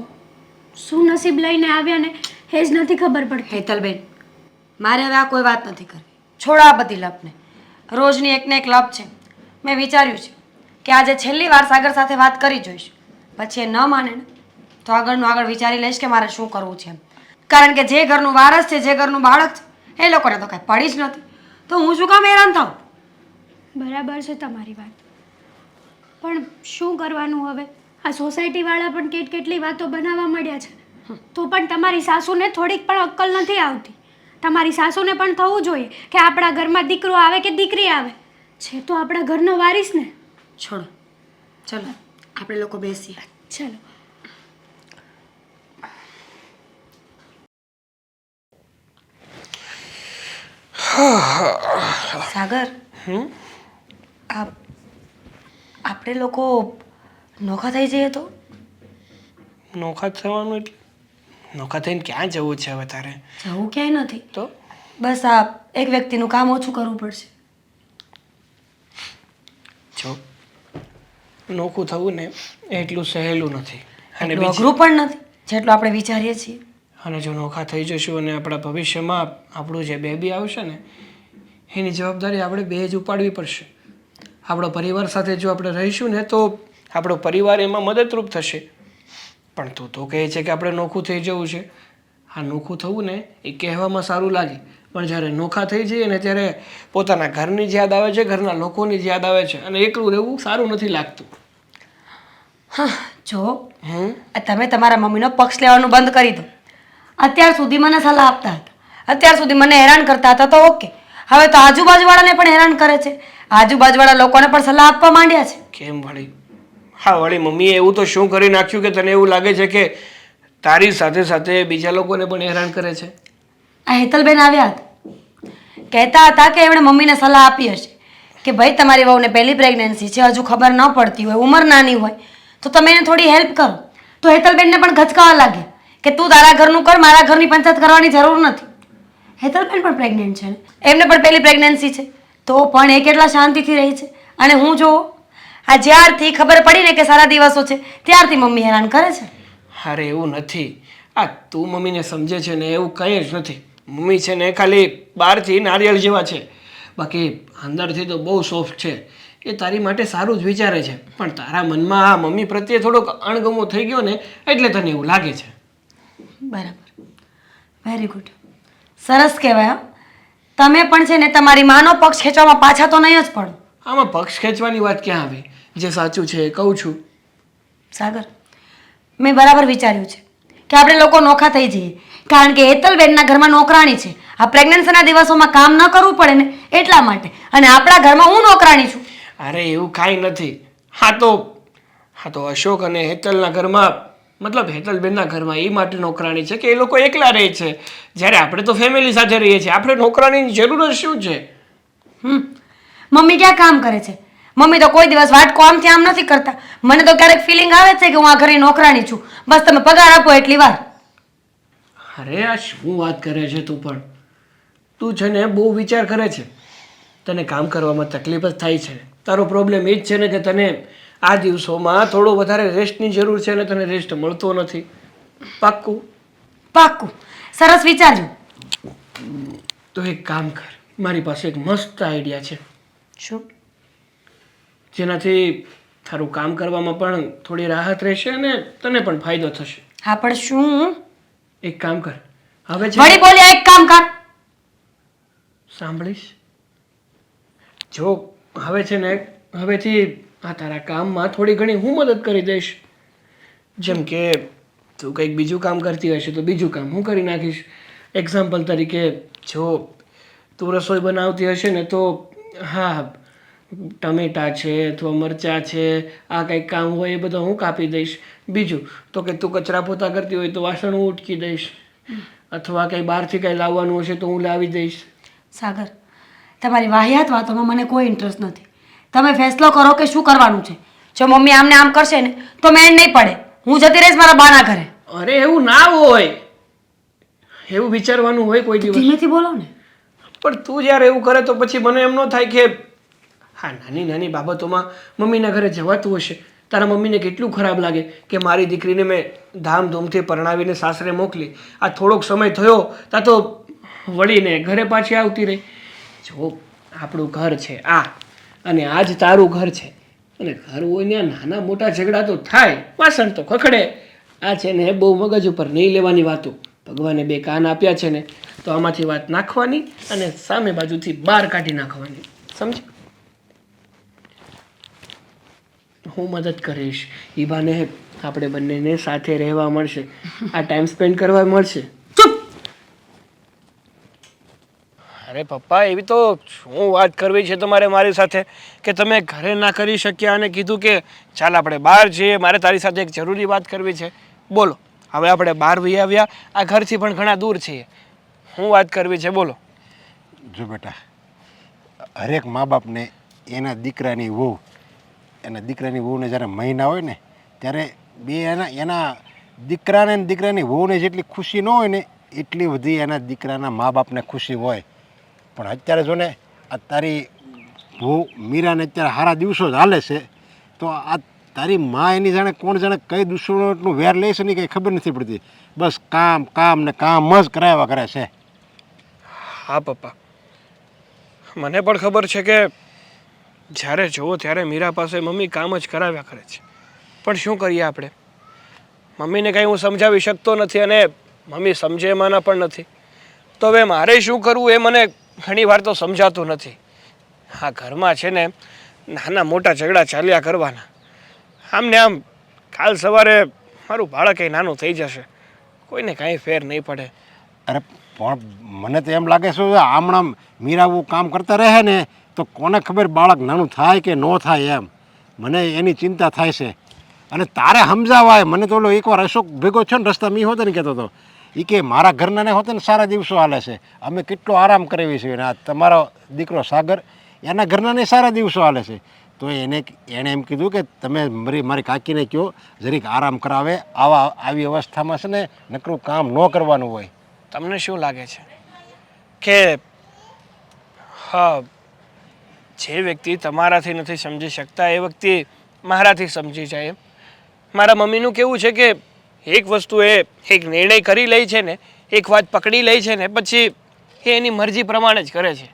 શું નસીબ લઈને આવ્યા ને એ જ નથી ખબર પડતી. હેતલબેન, મારે હવે આ કોઈ વાત નથી કરવી. છોડ આ બધી લપને. રોજની એકને એક લપ છે. મેં વિચાર્યું છે કે આજે છેલ્લી વાર સાગર સાથે વાત કરી જોઈશ. પછી એ ન માને ને તો આગળનું આગળ વિચારી લઈશ કે મારે શું કરવું છે એમ. કારણ કે જે ઘરનું વારસ છે, જે ઘરનું બાળક છે, એ લોકોને તો કાંઈ પડી જ નથી. તો હું શું કામ હેરાન થાઉં? બરાબર છે તમારી વાત, પણ શું કરવાનું હવે? આ સોસાયટીવાળા પણ કેટલી વાતો બનાવવા મળ્યા છે, તો પણ તમારી સાસુને થોડીક પણ અક્કલ નથી આવતી. તમારી સાસુને પણ થવું જોઈએ કે આપણા ઘરમાં દીકરો આવે કે દીકરી આવે, છે તો આપણા ઘરનો વારીસ ને. છોડો, ચલો આપણે લોકો બેસીએ. ચલો. સાગર, આપણે લોકો નોખા થઈ જઈએ તો? નોખા થવાનું એટલે નોખા થઈને ક્યાં જવું છે હવે તારે? જવું ક્યાંય નથી, તો બસ આ એક વ્યક્તિનું કામ ઓછું કરવું પડશે. જો નોખું થવું ને એટલું સહેલું નથી, અને એટલું અઘરું પણ નથી જેટલું આપણે વિચારીએ છીએ. અને જો નોખા થઈ જશું અને આપણા ભવિષ્યમાં આપણું જે બેબી આવશે ને એની જવાબદારી આપણે બે જ ઉપાડવી પડશે. આપણો પરિવાર સાથે જો આપણે રહીશું ને તો આપણો પરિવાર એમાં મદદરૂપ થશે. પણ તું તો કહે છે કે આપણે નોખું થઈ જવું છે. આ નોખું થવું ને એ કહેવામાં સારું લાગે, પણ જ્યારે નોખા થઈ જઈએ ને ત્યારે પોતાના ઘરની જ યાદ આવે છે, ઘરના લોકોની જ યાદ આવે છે, અને એકલું રહેવું સારું નથી લાગતું. હા, જો તમે તમારા મમ્મીનો પક્ષ લેવાનું બંધ કરી દો. અત્યાર સુધી મને સલાહ આપતા હતા, અત્યાર સુધી મને હેરાન કરતા હતા, તો ઓકે. હવે તો આજુબાજુવાળાને પણ હેરાન કરે છે, આજુબાજુવાળા લોકોને પણ સલાહ આપવા માંડ્યા છે. કેમ વળી? હા વળી મમ્મીએ એવું તો શું કરી નાખ્યું કે તને એવું લાગે છે કે તારી સાથે સાથે બીજા લોકોને પણ હેરાન કરે છે? આ હેતલબેન આવ્યા હતા, કહેતા હતા કે એમણે મમ્મીને સલાહ આપી હશે કે ભાઈ તમારી વહુને પહેલી પ્રેગ્નન્સી છે, હજુ ખબર ન પડતી હોય, ઉંમર નાની હોય, તો તમે એને થોડી હેલ્પ કરો. તો હેતલબેનને પણ ગચકાવા લાગે કે તું તારા ઘરનું કર, મારા ઘરની પંચાયત કરવાની જરૂર નથી. હેતલબેન પણ પ્રેગ્નન્ટ છે ને, એમને પણ પહેલી પ્રેગ્નન્સી છે, તો પણ એ કેટલા શાંતિથી રહી છે. અને હું જો આ જ્યારથી ખબર પડી ને કે સારા દિવસો છે ત્યારથી મમ્મી હેરાન કરે છે. અરે એવું નથી, આ તું મમ્મીને સમજે છે ને એવું કંઈ જ નથી. મમ્મી છે ને ખાલી બહારથી નારિયેળ જેવા છે, બાકી અંદરથી તો બહુ સોફ્ટ છે. એ તારી માટે સારું જ વિચારે છે, પણ તારા મનમાં આ મમ્મી પ્રત્યે થોડોક અણગમો થઈ ગયો ને એટલે તને એવું લાગે છે. બરાબર, વેરી ગુડ, સરસ કહેવાય. તમે પણ છે ને તમારી માનો પક્ષ ખેંચવામાં પાછા તો નહીં જ પડો. આમાં પક્ષ ખેંચવાની વાત ક્યાં આવે? જે સાચું છે એ કહું છું. સાગર, મેં બરાબર વિચાર્યું છે કે આપણે લોકો નોખા થઈ જઈએ, કારણ કે હેતલબેનના ઘરમાં નોકરાણી છે. આ પ્રેગ્નન્સીના દિવસોમાં કામ ન કરવું પડે ને એટલા માટે, અને આપણા ઘરમાં હું નોકરાણી છું. અરે એવું કાંઈ નથી. હા તો અશોક અને હેતલના ઘરમાં, મતલબ હેતલબેનના ઘરમાં એ માટે નોકરાણી છે કે એ લોકો એકલા રહે છે, જ્યારે આપણે તો ફેમિલી સાથે રહીએ છીએ. આપણે નોકરાણીની જરૂર જ શું છે? મમ્મી ક્યાં કામ કરે છે? મમ્મી તો કોઈ દિવસ વાટકો આમથી આમ નથી કરતા. મને તો ક્યારેક ફિલિંગ આવે છે કે હું આ ઘરની નોકરાણી છું, બસ તમે પગાર આપો એટલી વાર. અરે આ શું વાત કરે છે તું પણ? તું છે ને બહુ વિચાર કરે છે. તને કામ કરવામાં તકલીફ જ થાય છે. તારો પ્રોબ્લેમ એ જ છે ને કે તને આ દિવસોમાં થોડો વધારે રેસ્ટની જરૂર છે અને તને રેસ્ટ મળતો નથી. પાક્કું? પાક્કું, સરસ વિચારજો. તો એક કામ કર, મારી પાસે એક મસ્ત આઈડિયા છે. શું? જેનાથી તારું કામ કરવામાં પણ થોડી રાહત રહેશે અને તને પણ ફાયદો થશે. હા પણ શું? એક કામ કર, હવે છે વળી બોલ્યા, એક કામ કર. સાંભળીશ? જો હવે છે ને હવેથી આ તારા કામમાં થોડી ઘણી હું મદદ કરી દઈશ. જેમ કે તું કંઈક બીજું કામ કરતી હશે તો બીજું કામ હું કરી નાખીશ. એક્ઝામ્પલ તરીકે જો તું રસોઈ બનાવતી હશે ને તો હા ટમેટા છે અથવા મરચાં છે, આ કંઈક કામ હોય એ બધા હું કાપી દઈશ. બીજું તો કે તું કચરા પોતા કરતી હોય તો વાસણ હું ઉટકી દઈશ, અથવા કંઈ બહારથી કંઈ લાવવાનું હશે તો હું લાવી દઈશ. સાગર, તમારી વાહિયાત વાતોમાં મને કોઈ ઇન્ટરેસ્ટ નથી. તમે ફેસલો કરો કે શું કરવાનું છે. જો મમ્મી આમને આમ કરશે ને તો મેં નહીં પડે, હું જતી રહીશ મારા બાના ઘરે. અરે એવું ના હોય, એવું વિચારવાનું હોય કોઈ દિવસ. ધીમેથી બોલો ને. પણ તું જ્યારે એવું કરે તો પછી મને એમ ન થાય કે હા નાની નાની બાબતોમાં મમ્મીના ઘરે જવાતું હશે. તારા મમ્મીને કેટલું ખરાબ લાગે કે મારી દીકરીને મેં ધામધૂમથી પરણાવીને સાસરે મોકલી, આ થોડોક સમય થયો ત્યાં તો વળીને ઘરે પાછી આવતી રહી. જો આપણું ઘર છે આ, અને આ જ તારું ઘર છે, અને ઘર હોય ને નાના મોટા ઝઘડા તો થાય, વાસણ તો ખખડે. આ છે ને બહુ મગજ ઉપર નહીં લેવાની વાતો. ભગવાને બે કાન આપ્યા છે ને, તો આમાંથી વાત નાખવાની અને સામે બાજુથી બહાર કાઢી નાખવાની, સમજ? હું મદદ કરીશ. એ બાને આપણે બંનેને સાથે રહેવા મળશે, આ ટાઈમ સ્પેન્ડ કરવા મળશે. ચૂપ! અરે પપ્પા, એવી તો શું વાત કરવી છે તમારે મારી સાથે કે તમે ઘરે ના કરી શક્યા અને કીધું કે ચાલ આપણે બહાર જઈએ, મારે તારી સાથે એક જરૂરી વાત કરવી છે. બોલો, હવે આપણે બહાર વહી આવ્યા, આ ઘરથી પણ ઘણા દૂર છીએ. શું વાત કરવી છે બોલો. જો બેટા, હરેક મા બાપને એના દીકરાની વહુને જ્યારે મહિના હોય ને ત્યારે બે એના દીકરાને ને દીકરાની વહુને જેટલી ખુશી ન હોય ને એટલી બધી એના દીકરાના મા બાપને ખુશી હોય. પણ અત્યારે જો ને આ તારી વહુ મીરાને અત્યારે સારા દિવસો જ હાલે છે, તો આ તારી મા એની જાણે કોણ જાણે કઈ દુશ્મનોનું વેર લે છે ને કંઈ ખબર નથી પડતી. બસ કામ કામ ને કામ જ કરાવ્યા કરે છે. હા પપ્પા, મને પણ ખબર છે કે જ્યારે જુઓ ત્યારે મીરા પાસે મમ્મી કામ જ કરાવ્યા કરે છે. પણ શું કરીએ આપણે? મમ્મીને કંઈ હું સમજાવી શકતો નથી અને મમ્મી સમજે એમાંના પણ નથી. તો હવે મારે શું કરવું એ મને ઘણી વાર તો સમજાતું નથી. આ ઘરમાં છે ને નાના મોટા ઝઘડા ચાલ્યા કરવાના. આમ ને આમ કાલ સવારે મારું બાળક એ નાનું થઈ જશે, કોઈને કાંઈ ફેર નહીં પડે. અરે પણ મને તો એમ લાગે છે આમણામ મીરાવું કામ કરતા રહે ને તો કોને ખબર બાળક નાનું થાય કે ન થાય એમ. મને એની ચિંતા થાય છે. અને તારે સમજાવાય. મને તો ઓલો એકવાર અશોક ભેગો છે ને રસ્તામાં ઈ હોતો ને કહેતો હતો, એ કે મારા ઘરના ને હોતે ને સારા દિવસો હાલે છે, અમે કેટલો આરામ કરાવી છીએ, અને આ તમારો દીકરો સાગર એના ઘરના ને સારા દિવસો હાલે છે. તો એણે એમ કીધું કે તમે મારી કાકીને કહો જરીક આરામ કરાવે. આવી અવસ્થામાં છે ને નકરું કામ ન કરવાનું હોય. તમને શું લાગે છે કે હા, જે વ્યક્તિ તમારાથી નથી સમજી શકતા એ વ્યક્તિ મારાથી સમજી જાય? મારા મમ્મીનું કેવું છે કે એક વસ્તુ એ એક નિર્ણય કરી લે છે ને, એક વાત પકડી લે છે ને, પછી એ એની મરજી પ્રમાણે જ કરે છે.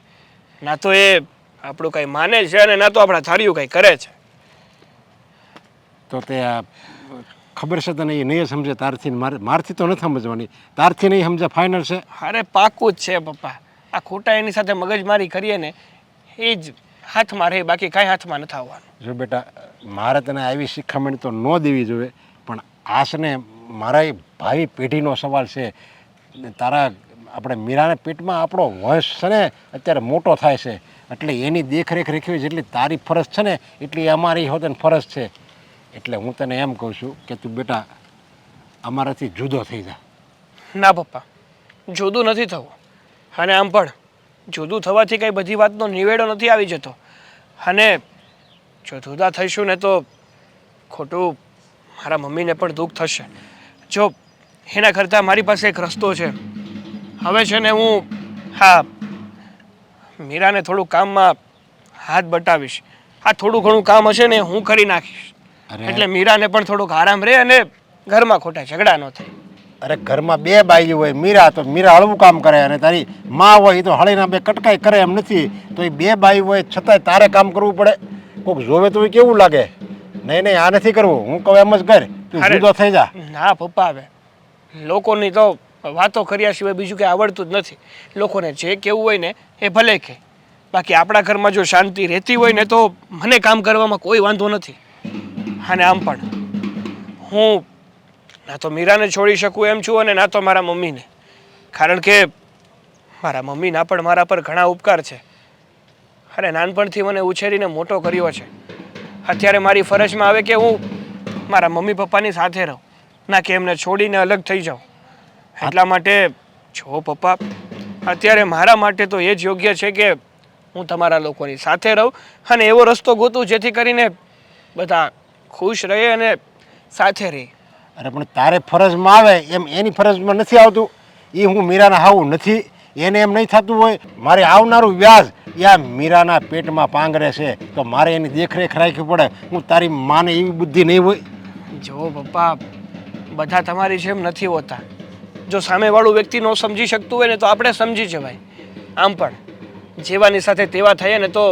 ના તો એ આપણું કંઈ માને છે અને ના તો આપણા ધાર્યું કંઈ કરે છે. તો તે ખબર છે તને એ નહીં સમજે તારથી મારથી તો નથી સમજવાની, તારથી નહીં સમજે ફાઇનલ છે. અરે પાકું જ છે પપ્પા. આ ખોટા એની સાથે મગજમારી કરીએ ને એ જ હાથમાં રહે, બાકી કાંઈ હાથમાં નથી આવવાનું. જો બેટા, મારે તને આવી શિખામણ તો ન દેવી જોઈએ, પણ આ છે ને મારા એ ભાવિ પેઢીનો સવાલ છે. તારા આપણે મીરાને પેટમાં આપણો વંશ છે ને અત્યારે મોટો થાય છે, એટલે એની દેખરેખ રાખવી જેટલી તારી ફરજ છે ને એટલી અમારી હોતે ફરજ છે. એટલે હું તને એમ કહું છું કે તું બેટા અમારાથી જુદો થઈ જા. ના પપ્પા, જુદું નથી થવું. અને આમ પણ જુદું થવાથી કંઈ બધી વાતનો નિવેડો નથી આવી જતો. અને જો જુદા થઈશું ને તો ખોટું મારા મમ્મીને પણ દુઃખ થશે. જો એના કરતાં મારી પાસે એક રસ્તો છે. હવે છે ને હું મીરાને થોડું કામમાં હાથ બટાવીશ. આ થોડું ઘણું કામ હશે ને હું કરી નાખીશ, એટલે મીરાને પણ થોડુંક આરામ રહે અને ઘરમાં ખોટા ઝઘડા ન થાય. અરે ઘરમાં બે બાઈ હોય, મીરા તો મીરા હળવું કામ કરે અને તારી માં હોય એ તો હળીના બે કટકાઈ કરે એમ નથી. તો એ બે બાઈ હોય છતાંય તારે કામ કરવું પડે. કોઈક જોવે તો કેવું લાગે? નહીં આ નથી કરવું, હું કહું એમ જ કર, તું જુદો થઈ જા. ના પપ્પા, હવે લોકોની તો વાતો કર્યા સિવાય બીજું કંઈ આવડતું જ નથી. લોકોને જે કહેવું હોય ને એ ભલે કહે, બાકી આપણા ઘરમાં જો શાંતિ રહેતી હોય ને તો મને કામ કરવામાં કોઈ વાંધો નથી. અને આમ પણ હું ના તો મીરાને છોડી શકું એમ છું અને ના તો મારા મમ્મીને. કારણ કે મારા મમ્મીના પણ મારા પર ઘણા ઉપકાર છે. અરે નાનપણથી મને ઉછેરીને મોટો કર્યો છે. અત્યારે મારી ફરજમાં આવે કે હું મારા મમ્મી પપ્પાની સાથે રહું, ના કે એમને છોડીને અલગ થઈ જાઉં. એટલા માટે જો પપ્પા, અત્યારે મારા માટે તો એ જ યોગ્ય છે કે હું તમારા લોકોની સાથે રહું અને એવો રસ્તો ગોતું જેથી કરીને બધા ખુશ રહે અને સાથે રહે. અરે પણ તારે ફરજમાં આવે એમ એની ફરજમાં નથી આવતું. એ હું મીરાના હાવું નથી, એને એમ નહીં થતું હોય મારે આવનારું વ્યાજ યા મીરાના પેટમાં પાંગરે છે તો મારે એની દેખરેખ રાખવી પડે. હું તારી માને એવી બુદ્ધિ નહીં હોય. જો પપ્પા, બધા તમારી જેમ નથી હોતા. જો સામેવાળું વ્યક્તિ ન સમજી શકતું હોય ને તો આપણે સમજી જવાય. આમ પણ જેવાની સાથે તેવા થઈએ ને તો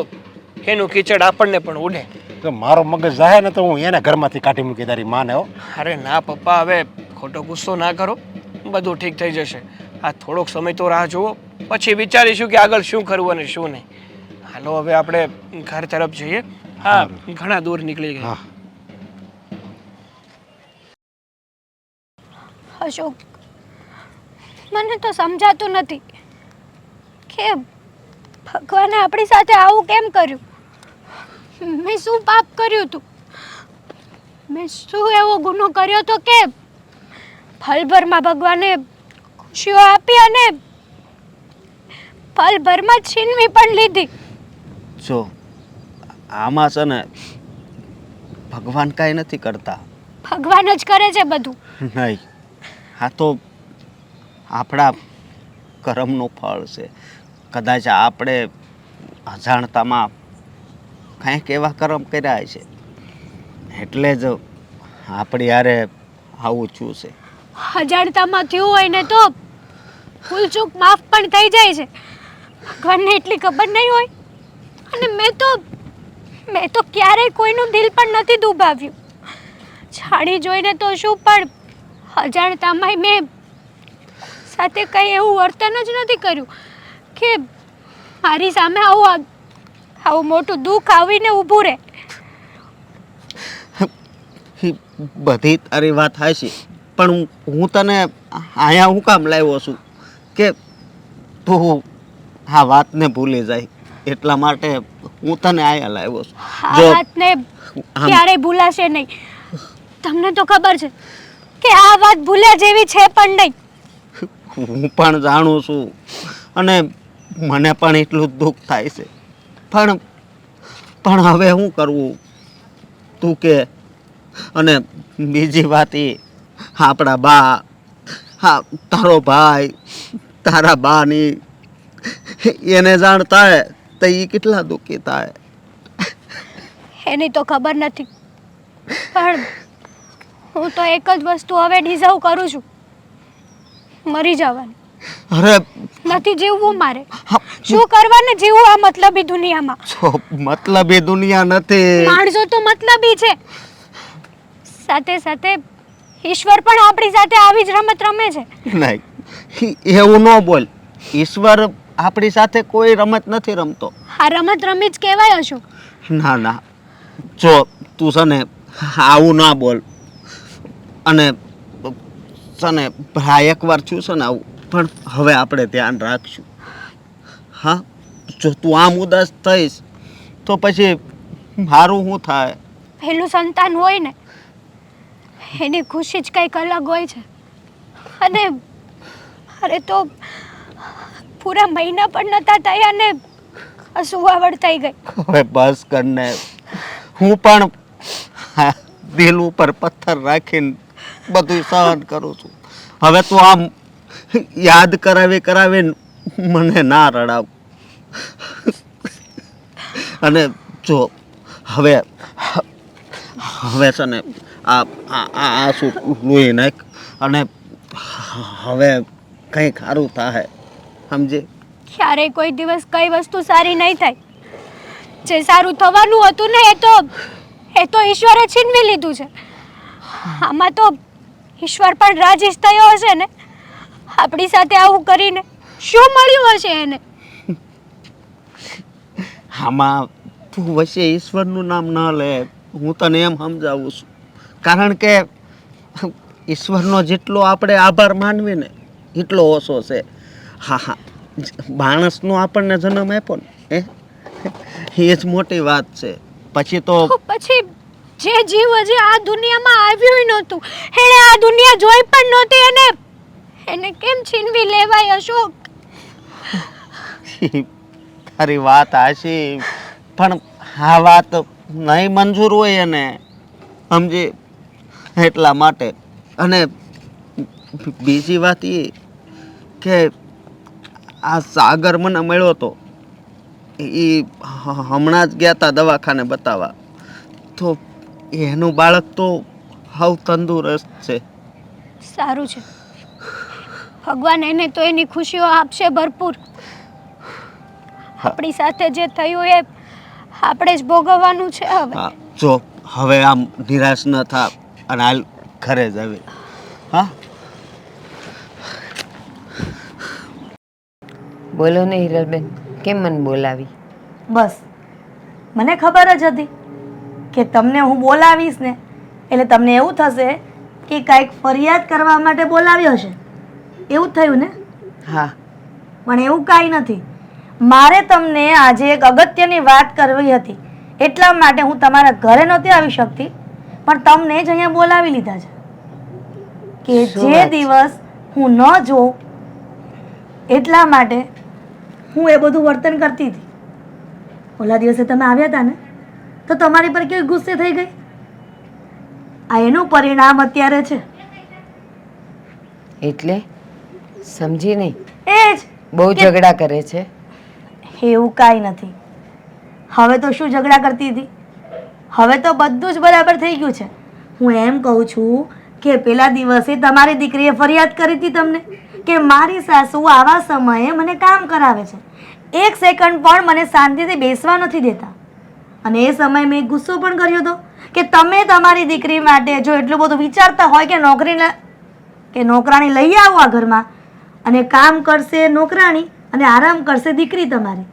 એનું કીચડ આપણને પણ ઉડે. તો મારો મગજ જાય ને તો હું એને ઘરમાંથી કાઢી મૂકી તારી માને હો. અરે ના પપ્પા, હવે ખોટો ગુસ્સો ના કરો, બધું ઠીક થઈ જશે. આ થોડોક સમય તો રાહ જુઓ, પછી વિચારીશું કે આગળ શું કરવું અને શું નહીં. હાલો હવે આપણે ઘર તરફ જઈએ. હા, ઘણા દૂર નીકળી ગયા. અશોક, મને તો સમજાતું નથી કે ભગવાને આપણી સાથે આવું કેમ કર્યું. મેં શું પાપ કર્યું હતું? મેં શું એવો ગુનો કર્યો તો કે પલભરમાં ભગવાને ખુશીઓ આપી અને પલભરમાં છીનવી પણ લીધી. જો આમાં છે ને ભગવાન કાંઈ નથી કરતા. ભગવાન જ કરે છે બધું. નહીં, આ તો આપણા કર્મનું ફળ છે. કદાચ આપણે અજાણતામાં કંઈક એવા કર્મ કર્યા છે એટલે જ આપણી યારે આવું થયું છે. અજાણતામાં થયું હોય ને તો ભૂલચૂક માફ પણ થઈ જાય છે. ભગવાનને એટલી ખબર નહીં હોય. અને મેં તો ક્યારેય કોઈનું દિલ પણ નથી દુભાવ્યું. જાણી જોઈને તો શું, પણ અજાણતામાં મેં સાથે કંઈ એવું વર્તન જ નથી કર્યું કે મારી સામે આવું મોટું દુઃખ આવીને ઊભું રહે. બધી તારી વાત હાચી, પણ હું તને અહીંયા હું કામ લાવ્યો છું કે તું આ વાતને ભૂલી જાય, એટલા માટે હું તને અહીંયા લાવ્યો છું. આ વાતને ક્યારેય ભૂલાશે નહીં. તમને તો ખબર છે કે આ વાત ભૂલ્યા જેવી છે પણ નહીં. હું પણ જાણું છું અને મને પણ એટલું જ દુઃખ થાય છે, પણ હવે શું કરવું તું કે. અને બીજી વાત એ, આપણા બા, હા તારો ભાઈ, તારા બાની એને જાણ થાય તો એ કેટલા દુઃખી થાય. એની તો ખબર નથી, પણ હું તો એક જ વસ્તુ હવે ડિઝર્વ કરું છું, મરી જવાની. અરે નથી જીવવું મારે. શું કરવાને જીવવું આ મતલબી દુનિયામાં? જો મતલબી દુનિયા નથી. માણસો તો મતલબી છે, સાથે સાથે ઈશ્વર પણ આપણી સાથે આવી જ રમત રમે છે. નહીં, એવું ન બોલ. ઈશ્વર આપણી સાથે કોઈ રમત નથી રમતો. આ રમત રમી જ કહેવાય. હશો ના ના, જો તું છે ને આવું ના બોલ. અને છે ને ભરા એકવાર છું છે ને આવું, પણ હવે આપણે ધ્યાન રાખશું. હા, જો તું આમ ઉદાસ થઈશ તો પછી મારું શું થાય? પહેલું સંતાન હોય ને એની ખુશી જ કંઈક અલગ હોય છે. અને અરે તો પૂરા મહિના પણ નતા થયા ને હસુવાવડ થઈ ગઈ. હવે બસ કરને, હું પણ દિલ ઉપર પથ્થર રાખીને બધું સહન કરું છું. હવે તું આમ યાદ કરાવીને મને ના રડાવ. અને જો હવે છે ને આ શું લોહી નાખ, અને હવે કંઈ સારું થાય, સમજે? ક્યારેય કોઈ દિવસ કઈ વસ્તુ સારી નહીં થાય. જે સારું થવાનું હતું ને એ તો ઈશ્વરે છીનવી લીધું છે. આમાં તો ઈશ્વર પણ રાજી થયો હશે ને આપણી સાથે આવું કરીને. શું મળ્યું હશે એને? આમાં તું વચ્ચે ઈશ્વરનું નામ ન લે. હું તને એમ સમજાવું છું, કારણ કે ઈશ્વરનો જેટલો આપણે આભાર માનવી ને એટલો ઓછો છે. હા હા, માણસનો આપણને જન્મ આપ્યો ને એ જ મોટી વાત છે. પછી જે જીવ હજી આ દુનિયામાં આવ્યું નહોતું, એણે આ દુનિયા જોઈ પણ નહોતી, એને કેમ છીનવી લેવાય? અશોક, તારી વાત હાચી, પણ આ વાત નહીં મંજૂર હોય એને, સમજી? એટલા માટે. અને બીજી વાત એ કે આ સાગર મને મળ્યો હતો, એ હમણાં જ ગયા હતા દવાખાને બતાવવા, તો એનું બાળક તો હાવ તંદુરસ્ત છે. સારું છે. ભગવાન એને તો એની ખુશીઓ આપશે ભરપૂર. આપણી સાથે જે થયું એ આપણે જ ભોગવવાનું છે હવે. હા જો હવે આમ નિરાશ ન થા અને હાલ ઘરે જ હવે. હા બોલો ને હિરલબેન, કેમ મને બોલાવી? બસ મને ખબર જ હતી કે તમને હું બોલાવીશ ને એટલે તમને એવું થશે કે કાંઈક ફરિયાદ કરવા માટે બોલાવ્યો હશે. એવું જ થયું ને? હા. પણ એવું કાંઈ નથી. મારે તમને આજે એક અગત્યની વાત કરવી હતી, એટલા માટે હું તમારા ઘરે નહોતી આવી શકતી, પણ તમને જ અહીંયા બોલાવી લીધા છે કે શું જે વાત છે? દિવસ હું ન જોઉં એટલા માટે હું એ બધું વર્તન કરતી હતી. ઓલા દિવસે તમે આવ્યા હતા ને તો તમારી પર કેવી ગુસ્સે થઈ ગઈ. આ એનું પરિણામ અત્યારે છે. એટલે સમજી નહીં, એ જ બહુ કે ઝઘડા કરે છે. એવું કાંઈ નથી. હવે તો શું ઝઘડા કરતી હતી, હવે તો બધું જ બરાબર થઈ ગયું છે. હું એમ કહું છું કે પેલા દિવસે તમારી દીકરીએ ફરિયાદ કરી હતી તમને કે મારી સાસુ આવા સમયે મને કામ કરાવે છે, એક સેકન્ડ પણ મને શાંતિથી બેસવા નથી દેતા. અને એ સમયે મેં ગુસ્સો પણ કર્યો હતો કે તમે તમારી દીકરી માટે જો એટલું બધું વિચારતા હોય કે નોકરાણી લઈ આવો આ ઘરમાં અને કામ કરશે નોકરાણી અને આરામ કરશે દીકરી તમારી,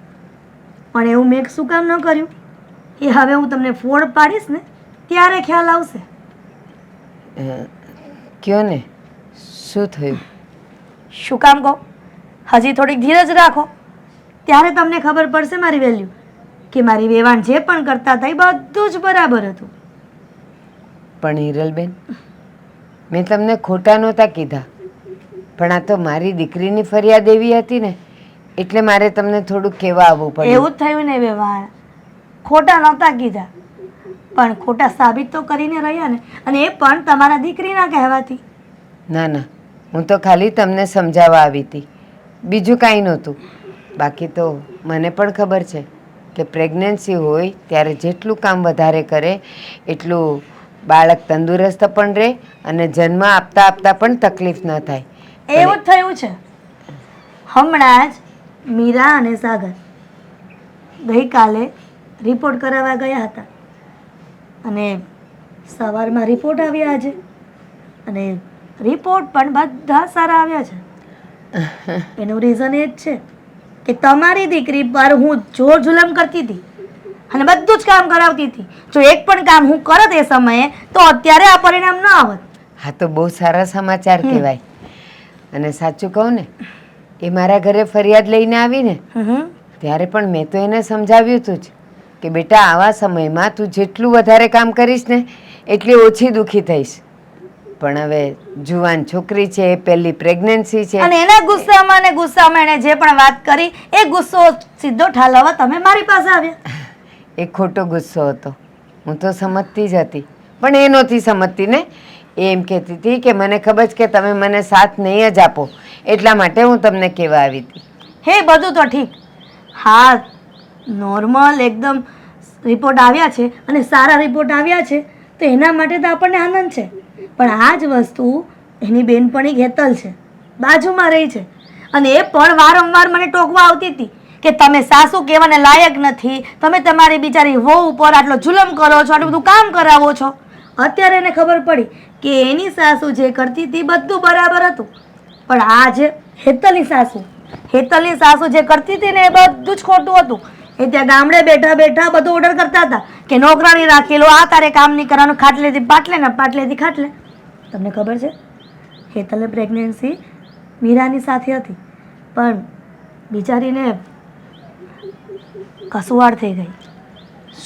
પણ એવું મેં શું કામ ન કર્યું એ હવે હું તમને ફોડ પાડીશ ને ત્યારે ખ્યાલ આવશે. કયો ને, શું થયું? શું કામ કહો? હજી થોડીક ધીરજ રાખો, ત્યારે તમને ખબર પડશે મારી વેલ્યુ, કે મારી વેવાણ જે પણ કરતા હતા એ બધું જ બરાબર હતું. પણ હિરલબેન, મેં તમને ખોટા નહોતા કીધા, પણ આ તો મારી દીકરીની ફરિયાદ એવી હતી ને એટલે મારે તમને થોડુંક કહેવા આવવું પડ્યું. એવું જ થયું ને વેવાણ, ખોટા નહોતા કીધા પણ ખોટા સાબિત તો કરીને રહ્યા ને, અને એ પણ તમારા દીકરીના કહેવાથી. ના ના, હું તો ખાલી તમને સમજાવવા આવી હતી, બીજું કાંઈ નહોતું. બાકી તો મને પણ ખબર છે કે પ્રેગ્નન્સી હોય ત્યારે જેટલું કામ વધારે કરે એટલું બાળક તંદુરસ્ત પણ રહે અને જન્મ આપતા આપતા પણ તકલીફ ન થાય. એવું જ થયું છે. હમણાં જ મીરા અને સાગર ગઈકાલે રિપોર્ટ કરાવવા ગયા હતા અને સવારમાં રિપોર્ટ આવ્યા આજે, અને રિપોર્ટ પણ બધા સારા આવ્યા છે. એનું રીઝન એ જ છે કે તમારી દીકરી પર હું જોર જુલમ કરતી હતી અને બધું જ કામ કરાવતી હતી. જો એક પણ કામ હું કરત એ સમયે તો અત્યારે આ પરિણામ ન આવત. હા તો બહુ સારા સમાચાર કહેવાય. અને સાચું કહું ને, એ મારા ઘરે ફરિયાદ લઈને આવી ને ત્યારે પણ મેં તો એને સમજાવ્યું હતું જ કે બેટા આવા સમયમાં તું જેટલું વધારે કામ કરીશ ને એટલી ઓછી દુઃખી થઈશ. પણ હવે જુવાન છોકરી છે, પહેલી પ્રેગ્નન્સી છે. અને એના ગુસ્સામાં ને ગુસ્સામાં એણે જે પણ વાત કરી એ ગુસ્સો સીધો ઠાલવવા તમે મારી પાસે આવ્યા. એ ખોટો ગુસ્સો હતો, હું તો સમજતી જ હતી, પણ એ નહોતી સમજતી ને. એ એમ કહેતી હતી કે મને ખબર છે કે તમે મને સાથ નહીં જ આપો, એટલા માટે હું તમને કહેવા આવી હતી. હે બધું તો ઠીક, હા નોર્મલ એકદમ રિપોર્ટ આવ્યા છે અને સારા રિપોર્ટ આવ્યા છે તો એના માટે તો આપણને આનંદ છે. પણ આ જ વસ્તુ એની બેનપણી હેતલ છે, બાજુમાં રહી છે, અને એ પણ વારંવાર મને ટોકવા આવતી હતી કે તમે સાસુ કહેવાને લાયક નથી, તમે તમારી બિચારી વહુ ઉપર આટલો જુલમ કરો છો, આટલું બધું કામ કરાવો છો. અત્યારે એને ખબર પડી કે એની સાસુ જે કરતી હતી બધું બરાબર હતું, પણ આ જે હેતલની સાસુ જે કરતી હતી ને એ બધું જ ખોટું હતું. એ ત્યાં ગામડે બેઠા બેઠા બધું ઓર્ડર કરતા હતા કે નોકરાણી રાખી લો, આ તારે કામ નહીં કરવાનું, ખાટલેથી પાટલે ને પાટલેથી ખાટલે. તમને ખબર છે હેતલની પ્રેગ્નન્સી મીરાની સાથે હતી, પણ બિચારીને કસુવાડ થઈ ગઈ.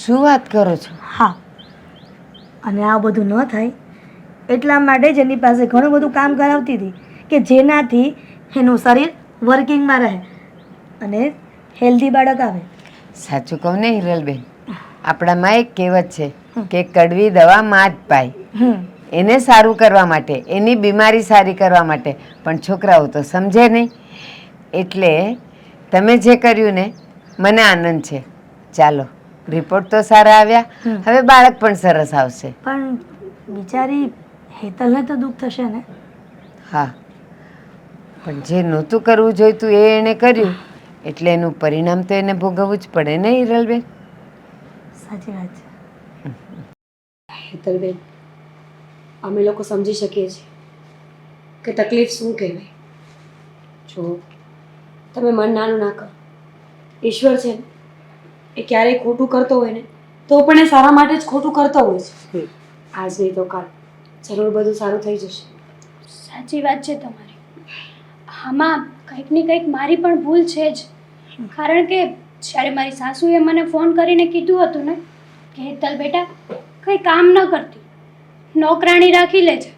શું વાત કરો છો? હા, અને આ બધું ન થાય એટલા માટે જ એની પાસે ઘણું બધું કામ કરાવતી હતી કે જેનાથી એનું શરીર વર્કિંગમાં રહે અને હેલ્ધી બાળક આવે. સાચું કહું ને હિરલબેન, આપણામાં એક કહેવત છે કે કડવી દવા માં જ પાય. એને સારું કરવા માટે, એની બીમારી સારી કરવા માટે, પણ છોકરાઓ તો સમજે નહીં. એટલે તમે જે કર્યું ને મને આનંદ છે. ચાલો, રિપોર્ટ તો સારા આવ્યા, હવે બાળક પણ સરસ આવશે. પણ બિચારી હેતલને તો દુઃખ થશે ને. હા, પણ જે નહોતું કરવું જોઈતું એ એણે કર્યું એટલે એનું પરિણામ તો એને ભોગવવું જ પડે ને હિરલબેન. સાચી વાત છે. હેતલબેન, અમે લોકો સમજી શકીએ છીએ કે તકલીફ શું કહેવાય. જો તમે મન નાનું ના કરો. ઈશ્વર છે ને એ ક્યારેય ખોટું કરતો હોય ને તો પણ એ સારા માટે જ ખોટું કરતો હોય છે. આજ નહીં તો કાલ જરૂર બધું સારું થઈ જશે. સાચી વાત છે તમારી. આમાં કંઈક ને કંઈક મારી પણ ભૂલ છે જ. કારણ કે જ્યારે મારી સાસુએ મને ફોન કરીને કીધું હતું ને કે હેતલ બેટા કંઈ કામ ન કરતી, નોકરાણી રાખી લેજે,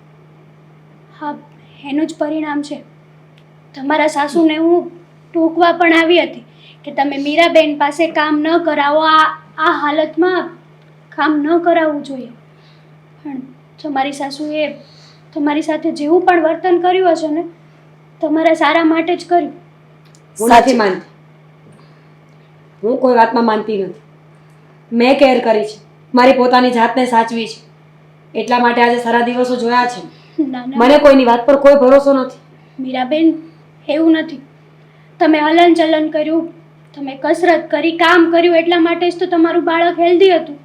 હા એનું જ પરિણામ છે. તમારા સાસુને હું ટોકવા પણ આવી હતી કે તમે મીરાબેન પાસે કામ ન કરાવો, આ હાલતમાં કામ ન કરાવવું જોઈએ. પણ તમારી સાસુએ તમારી સાથે જેવું પણ વર્તન કર્યું હશે ને તમારા સારા માટે જ કર્યું. હું નથી માનતી. હું કોઈ વાતમાં માનતી નથી. મેં કેર કરી છે, મારી પોતાની જાતને સાચવી છે, એટલા માટે આજે સારા દિવસો જોયા છે. ના ના મને કોઈની વાત પર કોઈ ભરોસો નથી. મીરાબેન, એવું નથી. તમે હલન ચલન કર્યું, તમે કસરત કરી, કામ કર્યું એટલા માટે જ તો તમારું બાળક હેલ્ધી હતું.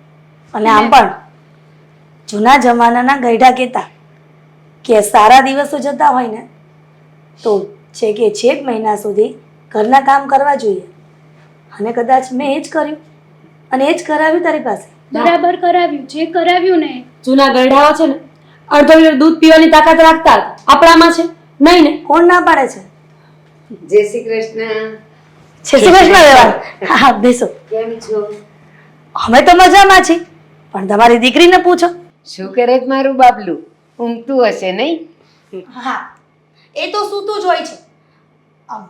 અને આમ પણ જૂના જમાનાના ગઈઢા કહેતા કે સારા દિવસો જતા હોય ને તો છેક મહિના સુધી ઘરના કામ કરવા જોઈએ. અને કદાચ મેં એ જ કર્યું અને એ જ કરાવ્યું તારી પાસે. બરાબર કરાવ્યું, જે કરાવ્યું ને. જૂના ગરડાઓ છે ને અડધો લીટર દૂધ પીવાની તાકાત રાખતા હતા, આપણામાં છે નહીં ને. કોણ ના પાડે છે? જય શ્રી કૃષ્ણ. છે શ્રી કૃષ્ણ વ્યવહાર. હા હા, બેસો. કેમ છો? અમે તો મજામાં છીએ, પણ તમારી દીકરીને પૂછો. શું કરે છે મારું બાબલું? ઊંઘતું હશે નહીં? હા, એ તો સૂતું જ હોય છે. આમ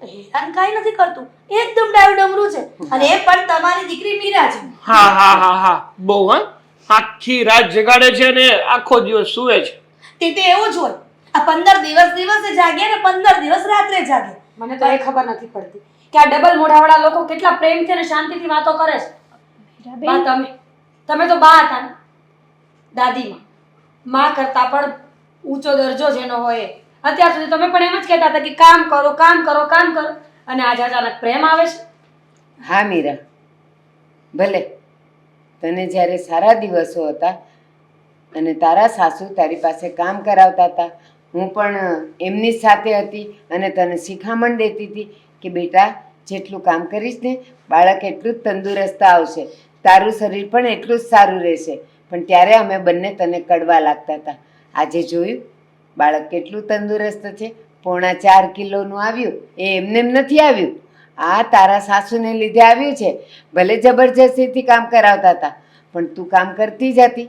હેરાન કાંઈ નથી કરતું, એકદમ ડાયું ડમરું છે. અને એ પણ તમારી દીકરી મીરા છે. હા હા હા હા, બહુ હા, આખી રાત જગાડે છે ને આખો દિવસ સૂવે છે. તે એવું જ હોય. આ 15 દિવસ દિવસે જાગે ને 15 દિવસ રાત્રે જાગે. મને તો એ ખબર નથી પડતી કે આ ડબલ મોઢાવાળા લોકો કેટલા પ્રેમથી અને શાંતિથી વાતો કરે છે. બા, તમે તો બા હતા ને, દાદીમાં. માં કરતા પણ ઊંચો દરજ્જો જેનો હોય. અત્યાર સુધી તમે પણ એમ જ કહેતા હતા કે કામ કરો કામ કરો કામ કરો, અને આજે અચાનક પ્રેમ આવે છે. હા મીરા, ભલે તને જ્યારે સારા દિવસો હતા અને તારા સાસુ તારી પાસે કામ કરાવતા હતા, હું પણ એમની જ સાથે હતી અને તને શિખામણ દેતી હતી કે બેટા જેટલું કામ કરીશ ને બાળક એટલું જ તંદુરસ્ત આવશે, તારું શરીર પણ એટલું જ સારું રહેશે. પણ ત્યારે અમે બંને તને કડવા લાગતા હતા. આજે જોયું બાળક કેટલું તંદુરસ્ત છે, 4.5 કિલોનું આવ્યું. એ એમને એમ નથી આવ્યું, આ તારા સાસુને લીધે આવ્યું છે. ભલે જબરજસ્તીથી કામ કરાવતા હતા પણ તું કામ કરતી જ હતી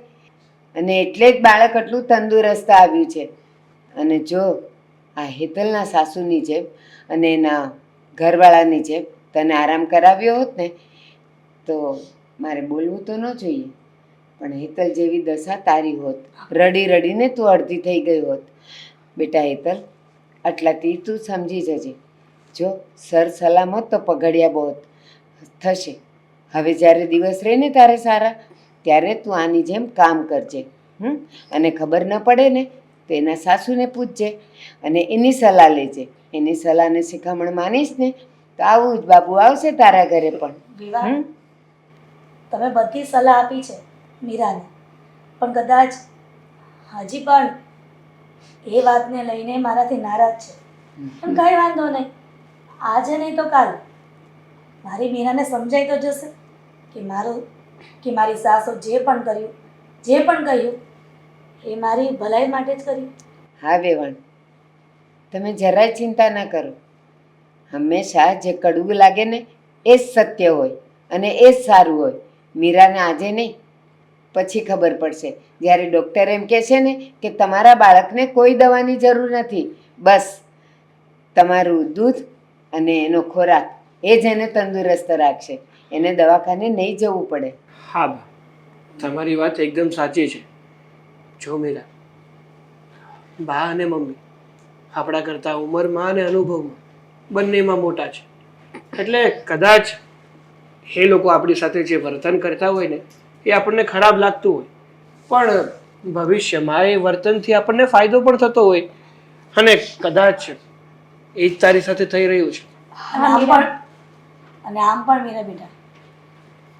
અને એટલે જ બાળક એટલું તંદુરસ્ત આવ્યું છે. અને જો આ હેતલના સાસુની જેમ અને એના ઘરવાળાની જેમ તને આરામ કરાવ્યો હોત ને તો મારે બોલવું તો ન જોઈએ, પણ હેતલ જેવી દશા તારી હોત. રડી રડીને તું અડધી થઈ ગઈ હોત. બેટા હેતલ, આટલાથી તું સમજી જજે. જો સર સલામત તો પગડિયા બહુ થશે. હવે જ્યારે દિવસ રહે ને તારે સારા, ત્યારે તું આની જેમ કામ કરજે. અને ખબર ન પડે ને તો એના સાસુને પૂછજે અને એની સલાહ લેજે. એની સલાહને શિખામણ માનીશ ને તો આવું જ બાબુ આવશે તારા ઘરે પણ. વિવાહ, તમે બધી સલાહ આપી છે મીરાને, પણ કદાચ હજી પણ એ વાતને લઈને મારાથી નારાજ છે. પણ કાંઈ વાંધો નહીં, આજે નહીં તો કાલ મારી મીરાને સમજાઈ તો જશે કે મારી સાસુ જે પણ કર્યું, જે પણ કહ્યું એ મારી ભલાઈ માટે જ કર્યું. હા વેવાણ, તમે જરાય ચિંતા ના કરો. હંમેશા જે કડવું લાગે ને એ જ સત્ય હોય અને એ જ સારું હોય. મીરાને આજે નહીં, પછી ખબર પડશે જ્યારે ડૉક્ટર એમ કહે છે ને કે તમારા બાળકને કોઈ દવાની જરૂર નથી, બસ તમારું દૂધ અને એનો ખોરાક એ જ એને તંદુરસ્ત રાખશે. એને દવાખાને નહીં જવું પડે. હા બા, તમારી વાત એકદમ સાચી છે. જો મીરા, બા અને મમ્મી આપણા કરતાં ઉંમરમાં અને અનુભવમાં બંનેમાં મોટા છે, એટલે કદાચ એ લોકો આપણી સાથે જે વર્તન કરતા હોય ને એ આપણને ખરાબ લાગતું હોય, પણ ભવિષ્યમાં એ વર્તનથી આપણને ફાયદો પણ થતો હોય. અને કદાચ એ જ તારી સાથે થઈ રહ્યું છે. અને આમ પણ મીરા બેટા,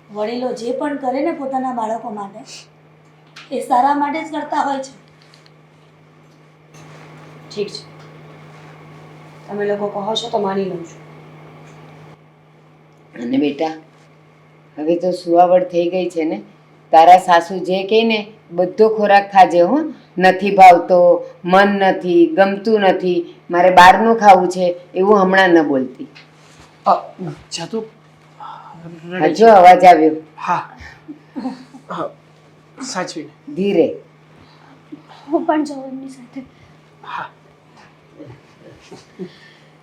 વડીલો જે પણ કરે ને પોતાના બાળકો માટે એ સારા માટે જ કરતા હોય છે. ઠીક છે, તમે લોકો કહો છો તો માની લઉં છું. અને બેટા હવે તો સુવાવડ થઈ ગઈ છે ને, તારા સાસુ જે કહે ને બધો ખોરાક ખાજે હો. નથી ભાવતો, મન નથી, ગમતું નથી, મારે બહારનું ખાવું છે એવું હમણાં ન બોલતી. જાતું હજો અવાજ આવ્યો. હા હા, સાચવીને. ધીરે. હું પણ જાઉં એમની સાથે. હા.